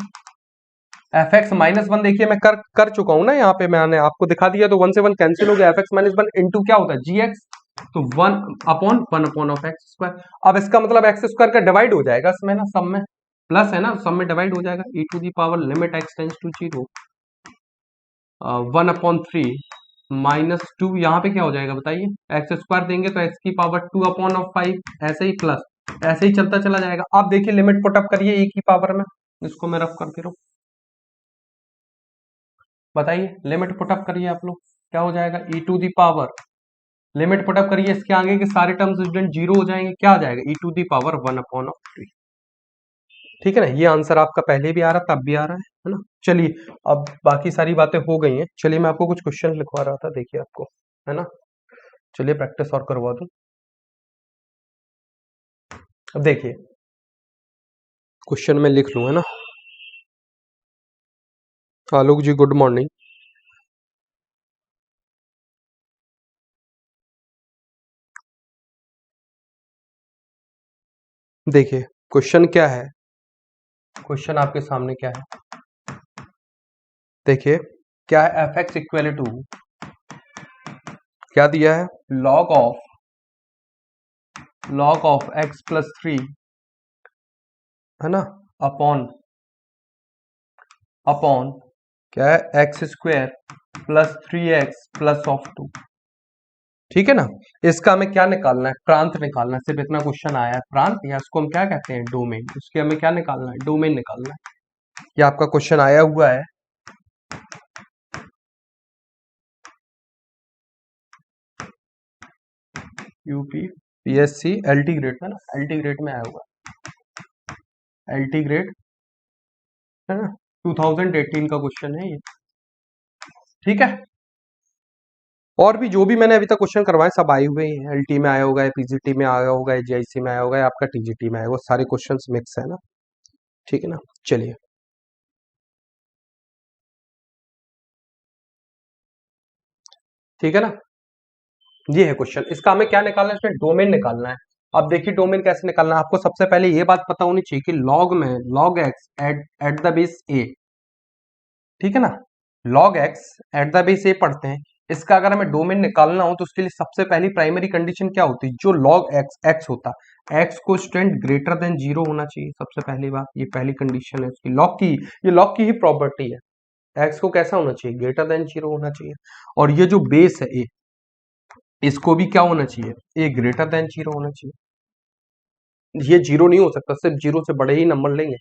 एफ एक्स माइनस वन, देखिए मैं कर चुका हूं ना, यहाँ पे मैंने आपको दिखा दिया, तो 1 से 1 कैंसिल हो गया, F x minus one into क्या होता है, जी एक्स, तो 1/1 ऑफ एक्स स्क्वायर। अब इसका मतलब एक्स स्क्वायर का डिवाइड हो जाएगा इसमें ना, सब में प्लस है ना, सब में डिवाइड हो जाएगा। E to the power limit x tends to 0 1/3 -2, यहाँ पे क्या हो जाएगा बताइए, एक्स स्क्वायर देंगे तो एक्स की पावर 2/5, ऐसे ही प्लस, ऐसे ही चलता चला जाएगा। आप देखिए लिमिट पुटअप करिए ए की पावर में, इसको मैं रफ कर दे रहा हूँ, बताइए लिमिट पुटअप करिए आप लोग, क्या हो जाएगा, e to the power, limit put up करिए, इसके आगे के सारे टर्म्स स्टूडेंट जीरो हो जाएंगे, क्या आ जाएगा, ई टू दी पावर 1/3। ठीक है ना, ये आंसर आपका पहले भी आ रहा था, अब भी आ रहा है ना। चलिए अब बाकी सारी बातें हो गई हैं, चलिए मैं आपको कुछ क्वेश्चन लिखवा रहा था, देखिए आपको, है ना, चलिए प्रैक्टिस और करवा दूं। अब देखिए क्वेश्चन में लिख लूं, है ना। आलोक जी गुड मॉर्निंग। देखिए क्वेश्चन क्या है, क्वेश्चन आपके सामने क्या है, देखिए क्या है, एफ एक्स इक्वल टू, क्या दिया है, लॉग ऑफ एक्स प्लस 3, है ना, अपॉन अपॉन क्या है, x square plus 3x plus of 2। ठीक है ना, इसका हमें क्या निकालना है, प्रांत निकालना है, सिर्फ इतना क्वेश्चन आया है, प्रांत, या इसको हम क्या कहते हैं, डोमेन, उसके हमें क्या निकालना है, डोमेन निकालना है। ये आपका क्वेश्चन आया हुआ है, यूपी पीएससी एलटी ग्रेड में ना, एलटी ग्रेड में आया हुआ है, एलटी ग्रेड, है ना, 2018 का क्वेश्चन है ये। ठीक है, और भी जो भी मैंने अभी तक क्वेश्चन करवाए सब आए हुए हैं, एलटी में आया होगा, पीजीटी में आया होगा, जेआईसी में आया होगा, आपका टीजीटी में आया होगा, सारे क्वेश्चंस मिक्स है ना। ठीक है ना, चलिए ठीक है ना, ये है क्वेश्चन, इसका हमें क्या निकालना है, इसमें डोमेन निकालना है। अब देखिए डोमेन कैसे निकालना है, आपको सबसे पहले ये बात पता होनी चाहिए कि लॉग में log x at the base a, ठीक है ना, log x at the base a पढ़ते हैं, इसका अगर हमें डोमेन निकालना हो तो उसके लिए सबसे पहली प्राइमरी कंडीशन क्या होती है, जो लॉग एक्स एक्स होता है, एक्स को स्टूडेंट ग्रेटर देन 0 होना चाहिए, सबसे पहली बात, ये पहली कंडीशन है उसकी, लॉग की, ये लॉग की ही प्रॉपर्टी है, एक्स को कैसा होना चाहिए, ग्रेटर देन 0 होना चाहिए। और ये जो बेस है ए, इसको भी क्या होना चाहिए, ए ग्रेटर देन 0 होना चाहिए, ये 0 नहीं हो सकता, सिर्फ 0 से बड़े ही नंबर लेंगे,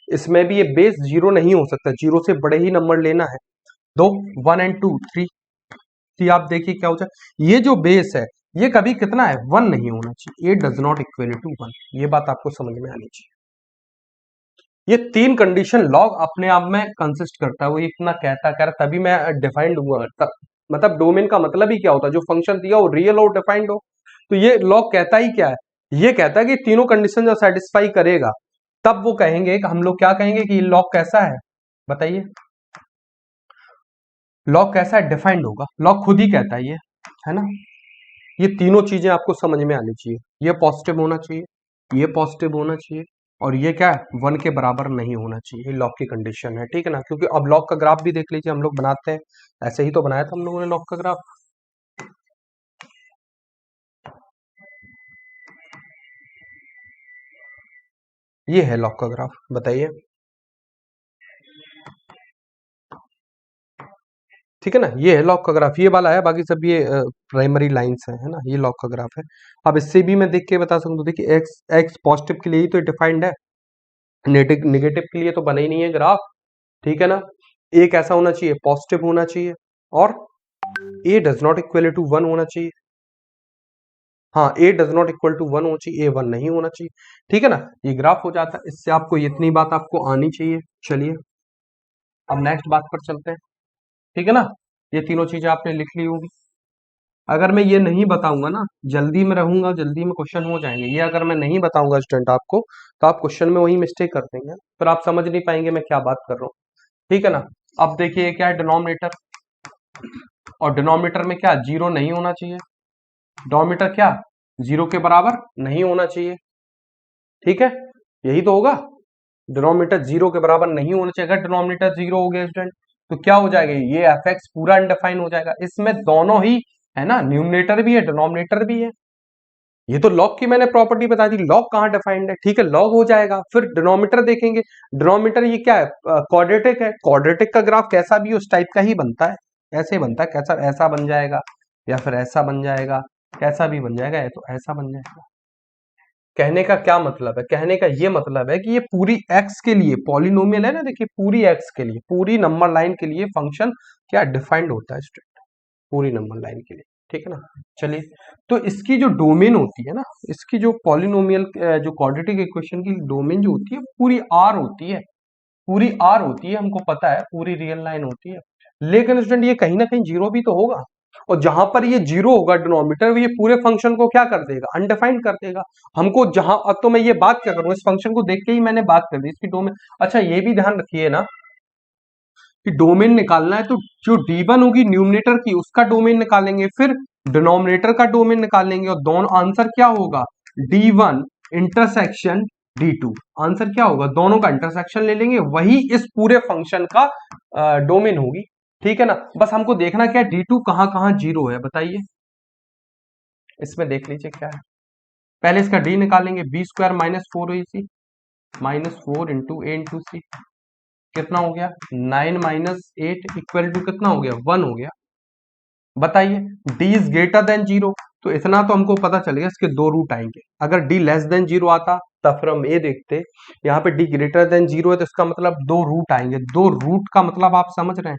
इसमें भी ये बेस 0 नहीं हो सकता, 0 से बड़े ही नंबर लेना है, दो 1 एंड 2 3 थी, आप देखिए क्या हो जाए, ये जो बेस है ये कभी कितना है, 1 नहीं होना चाहिए, ए डज नॉट इक्वल टू 1, ये बात आपको समझ में आनी चाहिए। ये तीन कंडीशन लॉग अपने आप में कंसिस्ट करता है, वो इतना कहता कह रहा, तभी मैं डिफाइंड हुआ मतलब डोमेन का मतलब ही क्या होता है, जो फंक्शन दिया हो रियल हो, डिफाइंड हो। तो ये लॉग कहता ही क्या है, ये कहता है कि तीनों कंडीशन जो सेटिस्फाई करेगा, तब वो कहेंगे कि हम लोग क्या कहेंगे कि लॉग कैसा है, बताइए, लॉग कैसा है, डिफाइंड होगा, लॉग खुद ही कहता है ना। ये तीनों चीजें आपको समझ में आनी चाहिए, ये पॉजिटिव होना चाहिए, ये पॉजिटिव होना चाहिए, और ये क्या है, 1 के बराबर नहीं होना चाहिए, ये लॉग की कंडीशन है, ठीक है ना। क्योंकि अब लॉग का ग्राफ भी देख लीजिए, हम लोग बनाते हैं, ऐसे ही तो बनाया था हम लोगों ने लॉग का ग्राफ, ये है लॉग का ग्राफ, बताइए, ठीक है ना, ये है लॉग का ग्राफ, ये वाला है, बाकी सब ये प्राइमरी लाइंस है ना, ये लॉग का ग्राफ है। अब इससे भी मैं देख के बता सकूं, तो देखिए एक्स एक्स पॉजिटिव के लिए ही तो डिफाइंड है, नेगेटिव के लिए तो बना ही नहीं है ग्राफ, ठीक है ना। ए कैसा होना चाहिए, पॉजिटिव होना चाहिए, और ए डज नॉट इक्वल टू 1 होना चाहिए, हाँ ए डज नॉट इक्वल टू 1 होना चाहिए, ए 1 नहीं होना चाहिए, ठीक है ना। ये ग्राफ हो जाता है, इससे आपको इतनी बात आपको आनी चाहिए। चलिए अब नेक्स्ट बात पर चलते हैं, ठीक है ना, ये तीनों चीजें आपने लिख ली होगी। अगर मैं ये नहीं बताऊंगा ना, जल्दी में रहूंगा, जल्दी में क्वेश्चन हो जाएंगे, ये अगर मैं नहीं बताऊंगा स्टूडेंट आपको, तो आप क्वेश्चन में वही मिस्टेक कर देंगे, फिर आप समझ नहीं पाएंगे मैं क्या बात कर रहा हूँ, ठीक है ना। अब देखिए क्या है, डिनोमिनेटर, और डिनोमिनेटर में क्या, जीरो नहीं होना चाहिए, डिनोमिनेटर क्या, 0 के बराबर नहीं होना चाहिए, ठीक है, यही तो होगा, डिनोमिनेटर 0 के बराबर नहीं होना चाहिए, अगर डिनोमिनेटर 0 हो गया स्टूडेंट, तो क्या हो जाएगा, ये एफ एक्स पूरा अनडिफाइन हो जाएगा, इसमें दोनों ही है ना, न्यूमरेटर भी है डिनोमिनेटर भी है। ये तो लॉग की मैंने प्रॉपर्टी बता दी, लॉग कहाँ डिफाइंड है, ठीक है लॉग हो जाएगा। फिर डिनोमिनेटर देखेंगे, डिनोमिनेटर ये क्या है, क्वाड्रेटिक है, क्वाड्रेटिक का ग्राफ कैसा भी उस टाइप का ही बनता है, ऐसे बनता है, कैसा ऐसा बन जाएगा या फिर ऐसा बन जाएगा, कैसा भी बन जाएगा, तो ऐसा बन जाएगा। कहने का क्या मतलब है, कहने का ये मतलब है कि ये पूरी एक्स के लिए पॉलिनोमियल है ना, देखिए पूरी एक्स के लिए, पूरी नंबर लाइन के लिए फंक्शन क्या डिफाइंड होता है स्टूडेंट, पूरी नंबर लाइन के लिए, ठीक है ना। चलिए, तो इसकी जो डोमेन होती है ना, इसकी जो पॉलिनोमियल जो क्वाड्रेटिक इक्वेशन की डोमेन जो होती है पूरी आर होती है, पूरी आर होती है, हमको पता है पूरी रियल लाइन होती है। लेकिन स्टूडेंट ये कहीं ना कहीं जीरो भी तो होगा, और जहां पर ये जीरो होगा डिनोमिनेटर, ये पूरे फंक्शन को क्या कर देगा, अनडिफाइंड कर देगा। हमको जहां, अब तो मैं ये बात क्या करूं, इस फंक्शन को देख के ही मैंने बात कर दी इसकी डोमेन। अच्छा ये भी ध्यान रखिए ना कि डोमेन निकालना है तो जो D1 होगी न्यूमरेटर की उसका डोमेन निकालेंगे, फिर डिनोमिनेटर का डोमेन निकालेंगे, और दोनों आंसर क्या होगा, D1 इंटरसेक्शन D2। आंसर क्या होगा, दोनों का इंटरसेक्शन ले लेंगे, वही इस पूरे फंक्शन का डोमेन होगी, ठीक है ना। बस हमको देखना क्या है, D2 कहां कहां जीरो है बताइए, इसमें देख लीजिए क्या है। पहले इसका D निकालेंगे, B² -4AC -4 into A into सी, कितना हो गया 9 -8 इक्वल टू कितना हो गया 1 हो गया। बताइए d is greater than zero, तो इतना तो हमको पता चलेगा इसके दो रूट आएंगे। अगर d लेस देन जीरो आता तब फिर हम ये देखते, यहाँ पे d ग्रेटर देन जीरो है तो इसका मतलब दो रूट आएंगे। दो रूट का मतलब आप समझ रहे हैं,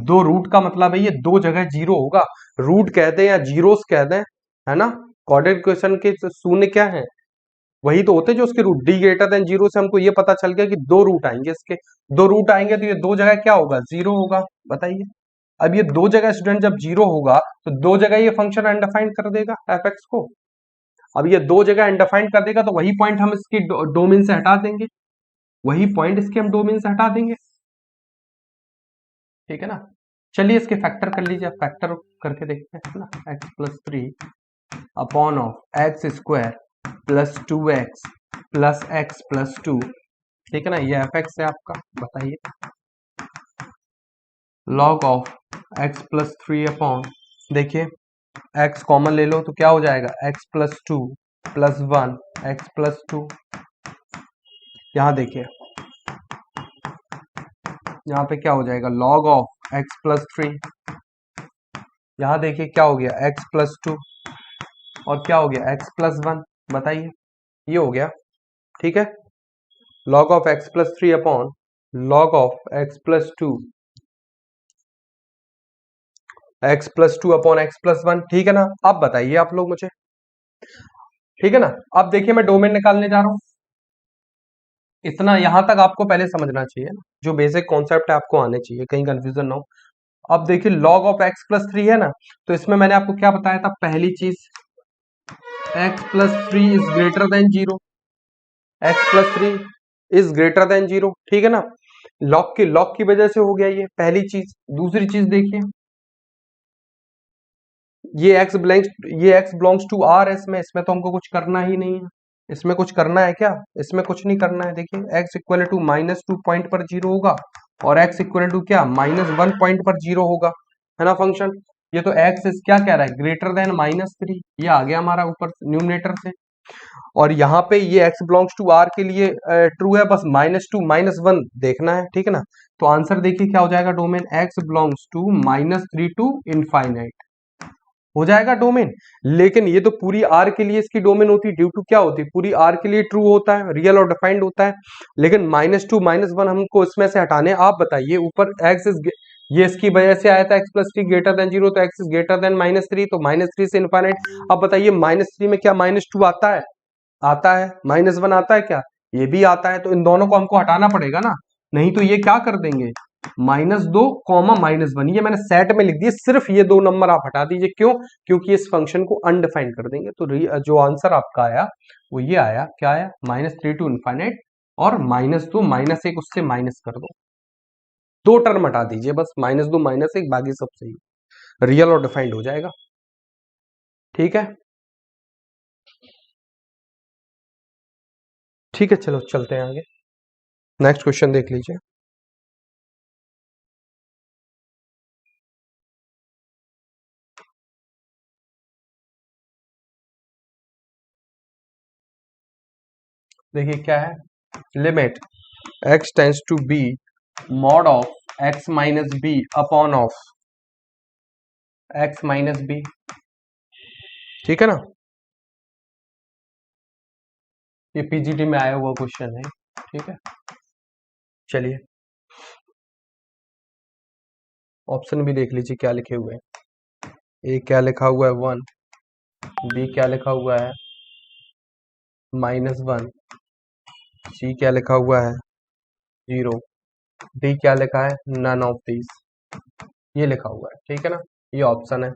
दो रूट का मतलब है ये दो जगह जीरो होगा, रूट कहते हैं या जीरोस कहते हैं, है ना। क्वाड्रेटिक इक्वेशन के शून्य क्या है, वही तो होते हैं जो उसके root. D greater than zero से हमको ये पता चल गया कि दो रूट आएंगे इसके, दो रूट आएंगे तो ये दो जगह क्या होगा, जीरो होगा। बताइए, अब ये दो जगह स्टूडेंट जब जीरो होगा तो दो जगह ये फंक्शन अनडिफाइंड कर देगा एफ एक्स को। अब ये दो जगह अनडिफाइंड कर देगा तो वही पॉइंट हम इसकी डोमेन से हटा देंगे, वही पॉइंट इसके हम डोमेन से हटा देंगे, ठीक है ना। चलिए इसके फैक्टर कर लीजिए, फैक्टर करके देखते हैं ना, x+3 upon of x square +2x+x+2, ठीक है ना, ये एफ एक्स है आपका। बताइए लॉग ऑफ x+3 अपॉन, देखिए x कॉमन ले लो तो क्या हो जाएगा x+2+1 x+2। यहाँ देखिए, यहाँ पे क्या हो जाएगा लॉग ऑफ x+3, यहाँ देखिए क्या हो गया x+2 और क्या हो गया x+1। बताइए ये हो गया, ठीक है, log of x+3 upon log of x+2 x+2 upon x+1, ठीक है ना। अब बताइए आप लोग मुझे, ठीक है ना। अब देखिए मैं डोमेन निकालने जा रहा हूं, इतना यहां तक आपको पहले समझना चाहिए ना, जो बेसिक कॉन्सेप्ट है आपको आने चाहिए, कहीं कंफ्यूजन ना हो। अब देखिए लॉग ऑफ x+3 है ना, तो इसमें मैंने आपको क्या बताया था, पहली चीज x+3 is greater than zero, x+3 is greater than zero, ठीक है ना। लॉग की वजह से हो गया ये पहली चीज। दूसरी चीज देखिए, ये x बिलोंग्स टू आर, इसमें तो हमको कुछ करना ही नहीं है। इसमें कुछ करना है क्या, इसमें कुछ नहीं करना है। देखिए x इक्वल टू -2 पॉइंट पर जीरो होगा और x इक्वल टू क्या -1 पॉइंट पर जीरो होगा, है ना फंक्शन। ये तो x इज क्या कह रहा है, ग्रेटर देन -3, ये आ गया हमारा ऊपर न्यूमरेटर से। और यहाँ पे ये x बिलोंग्स टू आर के लिए ट्रू है, बस -2 -1 देखना है, ठीक है ना। तो आंसर देखिए क्या हो जाएगा, domain x belongs to -3 to infinite हो जाएगा डोमेन। लेकिन ये तो पूरी आर के लिए इसकी डोमेन होती है, ड्यू टू क्या होती है, पूरी आर के लिए ट्रू होता है, रियल और डिफाइंड होता है। लेकिन -2 -1 हमको इसमें से हटाने। आप बताइए ऊपर एक्स इज, ये इसकी वजह से आया था x+3 ग्रेटर देन जीरो, तो x इज ग्रेटर देन -3, तो -3 से इनफाइनाइट। अब बताइए -3 में क्या -2 आता है, आता है, -1 आता है क्या, ये भी आता है। तो इन दोनों को हमको हटाना पड़ेगा ना, नहीं तो ये क्या कर देंगे -2 -1, ये मैंने सेट में लिख दिए, सिर्फ ये दो नंबर आप हटा दीजिए। क्यों, क्योंकि इस फंक्शन को अनडिफाइंड कर देंगे। तो जो आंसर आपका आया वो ये आया, क्या आया -3 टू इनफाइनाइट, और -2 -1 उससे माइनस कर दो, दो टर्म हटा दीजिए बस, -2 -1 बाकी सब सही, रियल और डिफाइंड हो जाएगा, ठीक है। ठीक है चलो चलते हैं आगे, नेक्स्ट क्वेश्चन देख लीजिए। देखिए क्या है, limit x tends to b mod of x minus b upon of x minus b, ठीक है ना। ये पीजीटी में आया हुआ क्वेश्चन है, ठीक है। चलिए ऑप्शन भी देख लीजिए क्या लिखे हुए हैं। ए क्या लिखा हुआ है 1, बी क्या लिखा हुआ है -1, सी क्या लिखा हुआ है 0, डी क्या लिखा है नन ऑफ दीज, ये लिखा हुआ है, ठीक है ना। ये ऑप्शन है,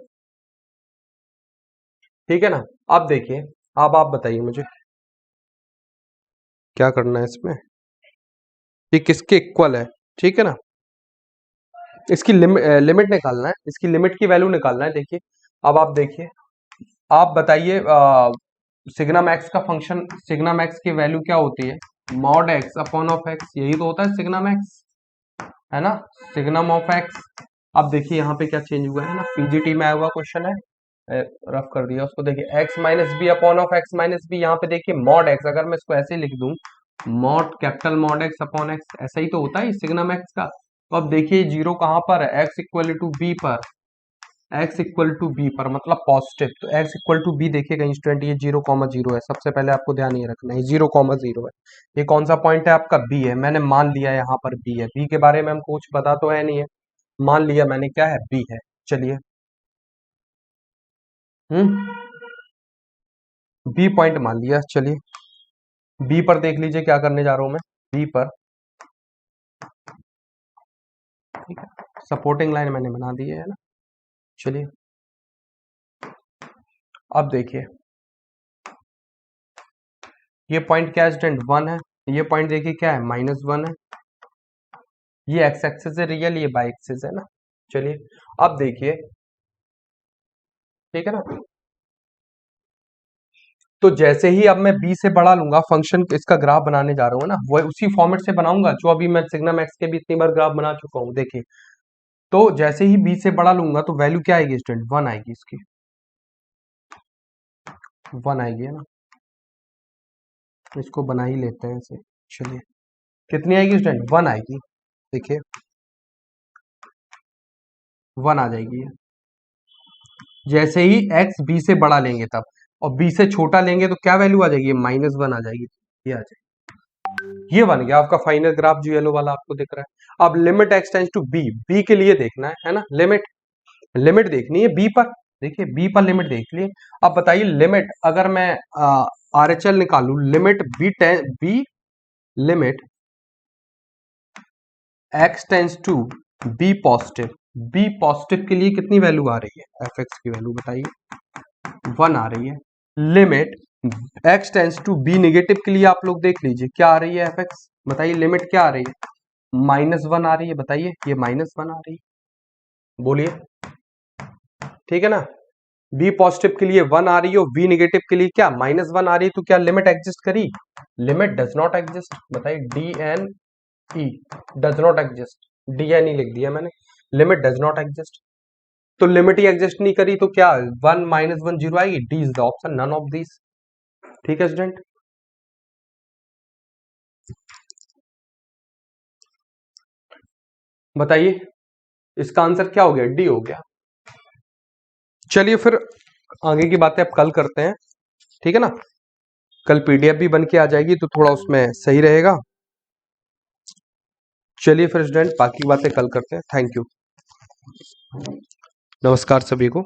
ठीक है ना। अब देखिए, अब आप बताइए मुझे क्या करना है इसमें, ये किसके इक्वल है, ठीक है ना। इसकी लिमिट निकालना है, इसकी लिमिट की वैल्यू निकालना है। देखिए अब आप देखिए, आप बताइए सिग्नम एक्स का फंक्शन, सिग्नम एक्स की वैल्यू क्या होती है, mod x upon of x, यही तो होता है सिग्नम एक्स, है ना, सिग्नम ऑफ एक्स। अब देखिए यहाँ पे क्या चेंज हुआ है ना, पीजीटी में आया हुआ क्वेश्चन है, रफ कर दिया उसको। देखिए x minus b upon of x minus b, यहाँ पे देखिए मॉड एक्स, अगर मैं इसको ऐसे लिख दूं mod capital mod x upon x, ऐसा ही तो होता है सिग्नम एक्स का। तो अब देखिए जीरो कहाँ पर है, एक्स इक्वल टू बी पर, एक्स इक्वल टू बी पर मतलब पॉजिटिव, तो एक्स इक्वल टू बी देखिएगा इंस्टेंट, ये 0,0 है, सबसे पहले आपको ध्यान ये रखना है 0,0 है। ये कौन सा पॉइंट है आपका, बी है, मैंने मान लिया यहाँ पर बी है, बी के बारे में हमको कुछ पता तो है नहीं है, मान लिया मैंने क्या है बी है। चलिए बी पॉइंट मान लिया। चलिए बी पर देख लीजिए क्या करने जा रहा हूं मैं, बी पर, ठीक है, सपोर्टिंग लाइन मैंने बना दी है ना। चलिए अब देखिए ये पॉइंट क्या है स्टूडेंट 1 है, ये पॉइंट देखिए क्या है -1 है, ये एक्स एक्सिस है रियल, ये बाई एक्सिस है ना। चलिए अब देखिए, ठीक है ना, तो जैसे ही अब मैं b से बड़ा लूंगा फंक्शन, इसका ग्राफ बनाने जा रहा हूँ ना, वो उसी फॉर्मेट से बनाऊंगा जो अभी मैं सिग्नम एक्स के भी इतनी बार ग्राफ बना चुका हूँ। देखिए तो जैसे ही b से बड़ा लूंगा तो वैल्यू क्या आएगी स्टूडेंट, 1 आएगी, इसकी 1 आएगी, है ना। इसको बना ही लेते हैं ऐसे। चलिए कितनी आएगी स्टूडेंट, 1 आएगी, देखिए 1 आ जाएगी ये। जैसे ही x b से बड़ा लेंगे तब, और b से छोटा लेंगे तो क्या वैल्यू आ जाएगी, -1 आ जाएगी, ये आ जाएगी। ये बन गया आपका फाइनल ग्राफ जो येलो वाला आपको दिख रहा है। अब limit x tends to b, b के लिए देखना है ना, लिमिट, लिमिट देखनी है b पर, देखिए b पर लिमिट देख लिए। अब बताइए लिमिट, अगर मैं RHL निकालू, limit b limit x tends to b positive, b positive के लिए कितनी वैल्यू आ रही है, fx की वैल्यू बताइए 1 आ रही है। Limit x tends to b negative के लिए आप लोग देख लीजिए क्या आ रही है fx, बताइए लिमिट क्या आ रही है, -1 आ रही है, बताइए ये -1 आ रही है, बोलिए, ठीक है ना। b पॉजिटिव के लिए 1 आ रही है और b नेगेटिव के लिए क्या -1 आ रही है, तो क्या लिमिट एग्जिस्ट करी, लिमिट डज नॉट एग्जिस्ट, बताइए DNE does not exist, DNE लिख दिया मैंने, लिमिट डज नॉट एग्जिस्ट। तो लिमिट ही एग्जिस्ट नहीं करी तो क्या 1 -1 0 आएगी, D is the option, none of this, ठीक है स्टूडेंट। बताइए इसका आंसर क्या हो गया, डी हो गया। चलिए फिर आगे की बातें अब कल करते हैं, ठीक है ना, कल PDF भी बन के आ जाएगी तो थोड़ा उसमें सही रहेगा। चलिए फिर स्टूडेंट बाकी बातें कल करते हैं, थैंक यू, नमस्कार सभी को।